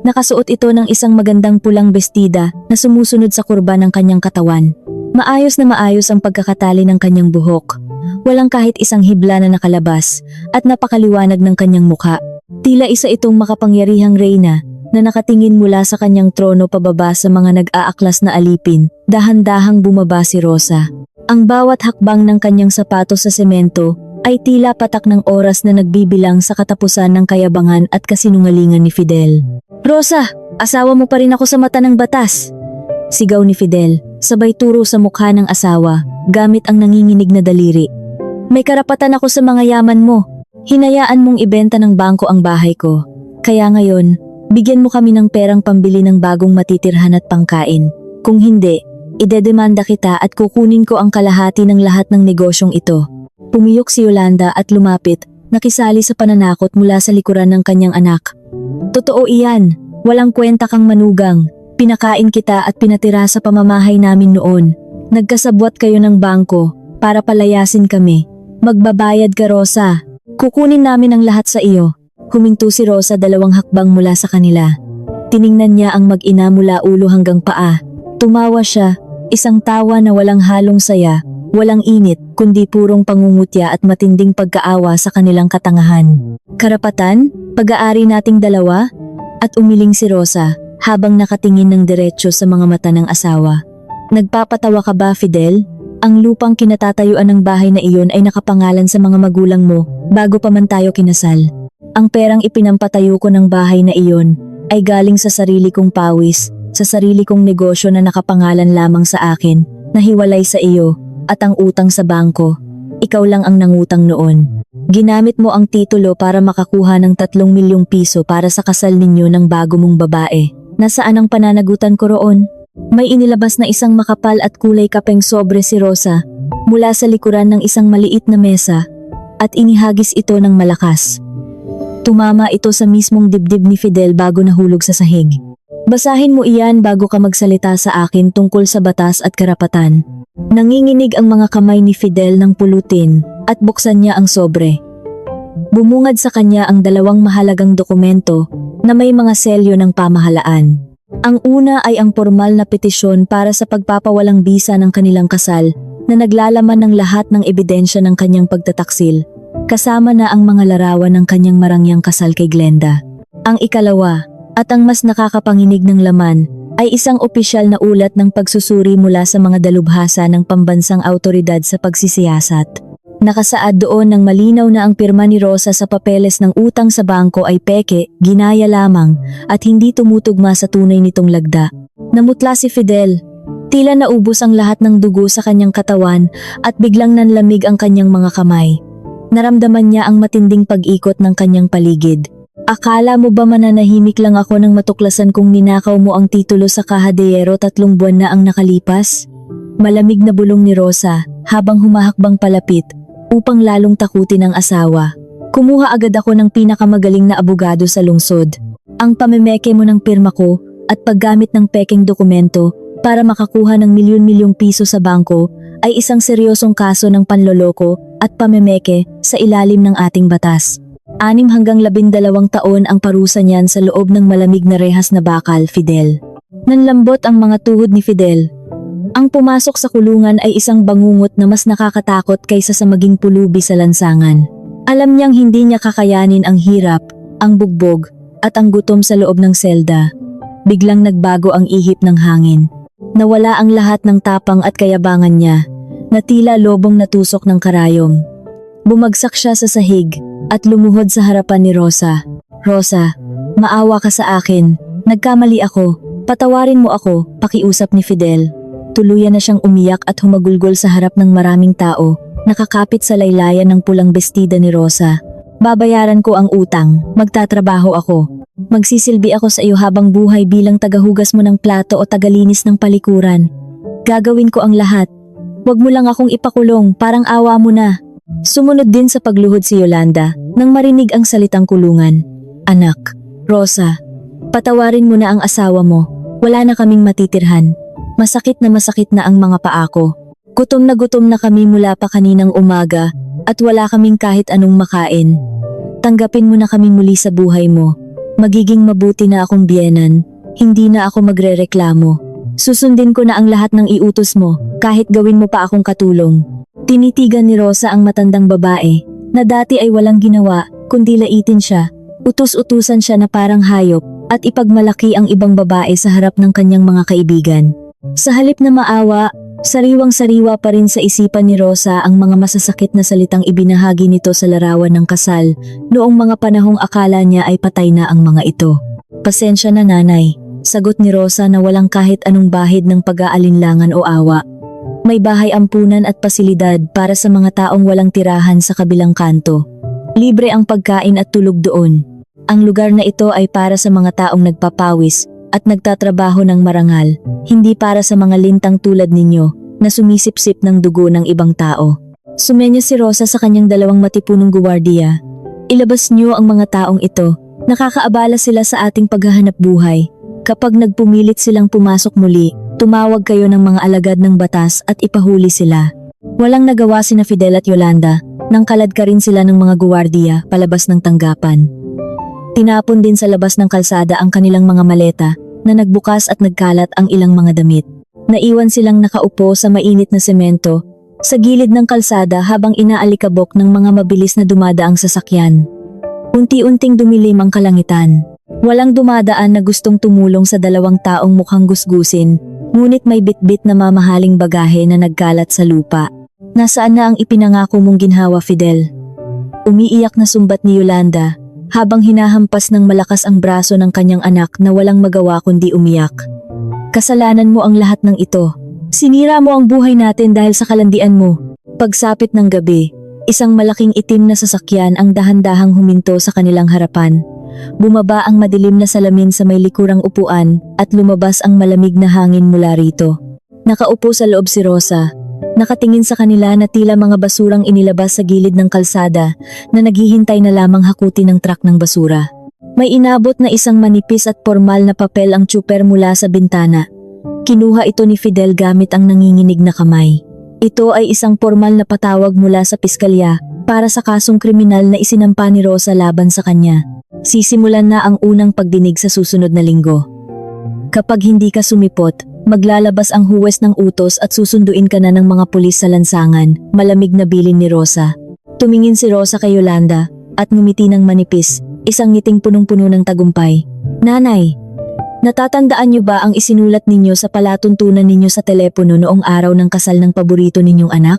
Speaker 1: Nakasuot ito ng isang magandang pulang bestida na sumusunod sa kurba ng kanyang katawan. Maayos na maayos ang pagkakatali ng kanyang buhok. Walang kahit isang hibla na nakalabas at napakaliwanag ng kanyang mukha. Tila isa itong makapangyarihang reyna na nakatingin mula sa kanyang trono pababa sa mga nag-aaklas na alipin. Dahan-dahang bumaba si Rosa. Ang bawat hakbang ng kanyang sapatos sa semento ay tila patak ng oras na nagbibilang sa katapusan ng kayabangan at kasinungalingan ni Fidel. Rosa, asawa mo pa rin ako sa mata ng batas. Sigaw ni Fidel, sabay turo sa mukha ng asawa, gamit ang nanginginig na daliri. May karapatan ako sa mga yaman mo. Hinayaan mong ibenta ng bangko ang bahay ko. Kaya ngayon, bigyan mo kami ng perang pambili ng bagong matitirhan at pangkain. Kung hindi, idedemanda kita at kukunin ko ang kalahati ng lahat ng negosyong ito. Pumiyok si Yolanda at lumapit, nakisali sa pananakot mula sa likuran ng kanyang anak. Totoo iyan, walang kwenta kang manugang. Pinakain kita at pinatira sa pamamahay namin noon. Nagkasabwat kayo ng bangko para palayasin kami. Magbabayad ka, Rosa. Kukunin namin ang lahat sa iyo. Huminto si Rosa 2 hakbang mula sa kanila. Tiningnan niya ang mag-ina mula ulo hanggang paa. Tumawa siya, isang tawa na walang halong saya, walang init, kundi purong pangungutya at matinding pagkaawa sa kanilang katangahan. Karapatan? Pag-aari nating dalawa? At umiling si Rosa habang nakatingin ng diretsyo sa mga mata ng asawa. Nagpapatawa ka ba, Fidel? Ang lupang kinatatayuan ng bahay na iyon ay nakapangalan sa mga magulang mo bago pa man tayo kinasal. Ang perang ipinampatayo ko ng bahay na iyon ay galing sa sarili kong pawis, sa sarili kong negosyo na nakapangalan lamang sa akin, na hiwalay sa iyo, at ang utang sa bangko. Ikaw lang ang nangutang noon. Ginamit mo ang titulo para makakuha ng 3 milyong piso para sa kasal ninyo ng bago mong babae. Nasaan ang pananagutan ko roon? May inilabas na isang makapal at kulay kapeng sobre si Rosa mula sa likuran ng isang maliit na mesa at inihagis ito ng malakas. Tumama ito sa mismong dibdib ni Fidel bago nahulog sa sahig. Basahin mo iyan bago ka magsalita sa akin tungkol sa batas at karapatan. Nanginginig ang mga kamay ni Fidel ng pulutin at buksan niya ang sobre. Bumungad sa kanya ang 2 mahalagang dokumento na may mga selyo ng pamahalaan. Ang una ay ang formal na petisyon para sa pagpapawalang bisa ng kanilang kasal na naglalaman ng lahat ng ebidensya ng kanyang pagtataksil, kasama na ang mga larawan ng kanyang marangyang kasal kay Glenda. Ang ikalawa, at ang mas nakakapanginig ng laman, ay isang opisyal na ulat ng pagsusuri mula sa mga dalubhasa ng pambansang awtoridad sa pagsisiyasat. Nakasaad doon ng malinaw na ang pirma ni Rosa sa papeles ng utang sa bangko ay peke, ginaya lamang, at hindi tumutugma sa tunay nitong lagda. Namutla si Fidel. Tila naubos ang lahat ng dugo sa kanyang katawan at biglang nanlamig ang kanyang mga kamay. Naramdaman niya ang matinding pag-ikot ng kanyang paligid. Akala mo ba mananahimik lang ako nang matuklasan kung ninakaw mo ang titulo sa kahadeyero 3 buwan na ang nakalipas? Malamig na bulong ni Rosa habang humahakbang palapit upang lalong takutin ang asawa. Kumuha agad ako ng pinakamagaling na abogado sa lungsod. Ang pamemeke mo ng pirma ko at paggamit ng peking dokumento para makakuha ng milyon-milyong piso sa bangko ay isang seryosong kaso ng panloloko at pamemeke sa ilalim ng ating batas. 6 hanggang 12 taon ang parusa niyan sa loob ng malamig na rehas na bakal, Fidel. Nanlambot ang mga tuhod ni Fidel. Ang pumasok sa kulungan ay isang bangungot na mas nakakatakot kaysa sa maging pulubi sa lansangan. Alam niyang hindi niya kakayanin ang hirap, ang bugbog, at ang gutom sa loob ng selda. Biglang nagbago ang ihip ng hangin. Nawala ang lahat ng tapang at kayabangan niya, na tila lobong natusok ng karayom. Bumagsak siya sa sahig at lumuhod sa harapan ni Rosa. Rosa, maawa ka sa akin. Nagkamali ako. Patawarin mo ako, pakiusap ni Fidel. Tuluyan na siyang umiyak at humagulgol sa harap ng maraming tao, nakakapit sa laylayan ng pulang bestida ni Rosa. Babayaran ko ang utang, magtatrabaho ako. Magsisilbi ako sa iyo habang buhay bilang tagahugas mo ng plato o tagalinis ng palikuran. Gagawin ko ang lahat. Huwag mo lang akong ipakulong, parang awa mo na. Sumunod din sa pagluhod si Yolanda nang marinig ang salitang kulungan. Anak, Rosa, patawarin mo na ang asawa mo. Wala na kaming matitirhan. Masakit na ang mga paa ko. Gutom na kami mula pa kaninang umaga at wala kaming kahit anong makain. Tanggapin mo na kami muli sa buhay mo. Magiging mabuti na akong biyenan. Hindi na ako magrereklamo. Susundin ko na ang lahat ng iutos mo kahit gawin mo pa akong katulong. Tinitigan ni Rosa ang matandang babae na dati ay walang ginawa kundi laitin siya. Utus-utusan siya na parang hayop at ipagmalaki ang ibang babae sa harap ng kanyang mga kaibigan. Sa halip na maawa, sariwang-sariwa pa rin sa isipan ni Rosa ang mga masasakit na salitang ibinahagi nito sa larawan ng kasal noong mga panahong akala niya ay patay na ang mga ito. Pasensya na nanay, Sagot ni Rosa na walang kahit anong bahid ng pag-aalinlangan o awa. May bahay ampunan at pasilidad para sa mga taong walang tirahan sa kabilang kanto. Libre ang pagkain at tulog doon. Ang lugar na ito ay para sa mga taong nagpapawis at nagtatrabaho ng marangal, hindi para sa mga lintang tulad ninyo na sumisipsip ng dugo ng ibang tao. Sumenya si Rosa sa kanyang dalawang matipunong guwardiya. Ilabas niyo ang mga taong ito. Nakakaabala sila sa ating paghahanap buhay. Kapag nagpumilit silang pumasok muli, tumawag kayo ng mga alagad ng batas at ipahuli sila. Walang nagawa sina Fidel at Yolanda nang kaladka rin sila ng mga guwardiya palabas ng tanggapan. Tinapon din sa labas ng kalsada ang kanilang mga maleta na nagbukas at nagkalat ang ilang mga damit. Naiwan silang nakaupo sa mainit na semento sa gilid ng kalsada habang inaalikabok ng mga mabilis na dumadaang sasakyan. Unti-unting dumilim ang kalangitan. Walang dumadaan na gustong tumulong sa dalawang taong mukhang gusgusin, ngunit may bitbit na mamahaling bagahe na nagkalat sa lupa. Nasaan na ang ipinangako mong ginhawa, Fidel? Umiiyak na sumbat ni Yolanda habang hinahampas ng malakas ang braso ng kanyang anak na walang magawa kundi umiyak. Kasalanan mo ang lahat ng ito. Sinira mo ang buhay natin dahil sa kalandian mo. Pagsapit ng gabi, isang malaking itim na sasakyan ang dahan-dahang huminto sa kanilang harapan. Bumaba ang madilim na salamin sa may likurang upuan at lumabas ang malamig na hangin mula rito. Nakaupo sa loob si Rosa. Nakatingin sa kanila na tila mga basurang inilabas sa gilid ng kalsada na naghihintay na lamang hakutin ng truck ng basura. May inabot na isang manipis at formal na papel ang tsuper mula sa bintana. Kinuha ito ni Fidel gamit ang nanginginig na kamay. Ito ay isang formal na patawag mula sa piskalya para sa kasong kriminal na isinampa ni Rosa laban sa kanya. Sisimulan na ang unang pagdinig sa susunod na linggo. Kapag hindi ka sumipot, maglalabas ang huwes ng utos at susunduin ka na ng mga pulis sa lansangan, malamig na bilin ni Rosa. Tumingin si Rosa kay Yolanda at ngumiti ng manipis, isang ngiting punong-puno ng tagumpay. Nanay, natatandaan niyo ba ang isinulat ninyo sa palatuntunan ninyo sa telepono noong araw ng kasal ng paborito ninyong anak?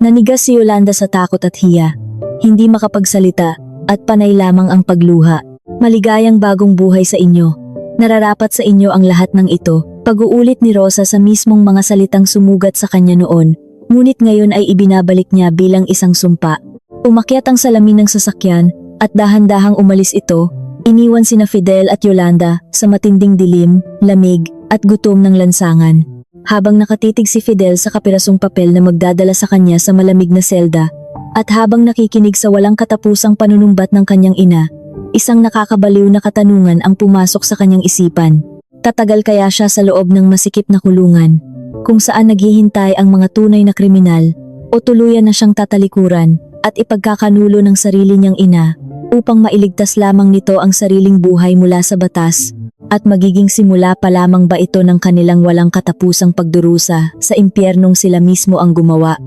Speaker 1: Nanigas si Yolanda sa takot at hiya. Hindi makapagsalita at panay lamang ang pagluha. Maligayang bagong buhay sa inyo. Nararapat sa inyo ang lahat ng ito. Pag-uulit ni Rosa sa mismong mga salitang sumugat sa kanya noon, ngunit ngayon ay ibinabalik niya bilang isang sumpa. Umakyat ang salamin ng sasakyan at dahan-dahang umalis ito. Iniwan sina Fidel at Yolanda sa matinding dilim, lamig at gutom ng lansangan. Habang nakatitig si Fidel sa kapirasong papel na magdadala sa kanya sa malamig na selda, at habang nakikinig sa walang katapusang panunumbat ng kanyang ina, isang nakakabaliw na katanungan ang pumasok sa kanyang isipan. Tatagal kaya siya sa loob ng masikip na kulungan, kung saan naghihintay ang mga tunay na kriminal, o tuluyan na siyang tatalikuran at ipagkakanulo ng sarili niyang ina upang mailigtas lamang nito ang sariling buhay mula sa batas, at magiging simula pa lamang ba ito ng kanilang walang katapusang pagdurusa sa impyernong sila mismo ang gumawa.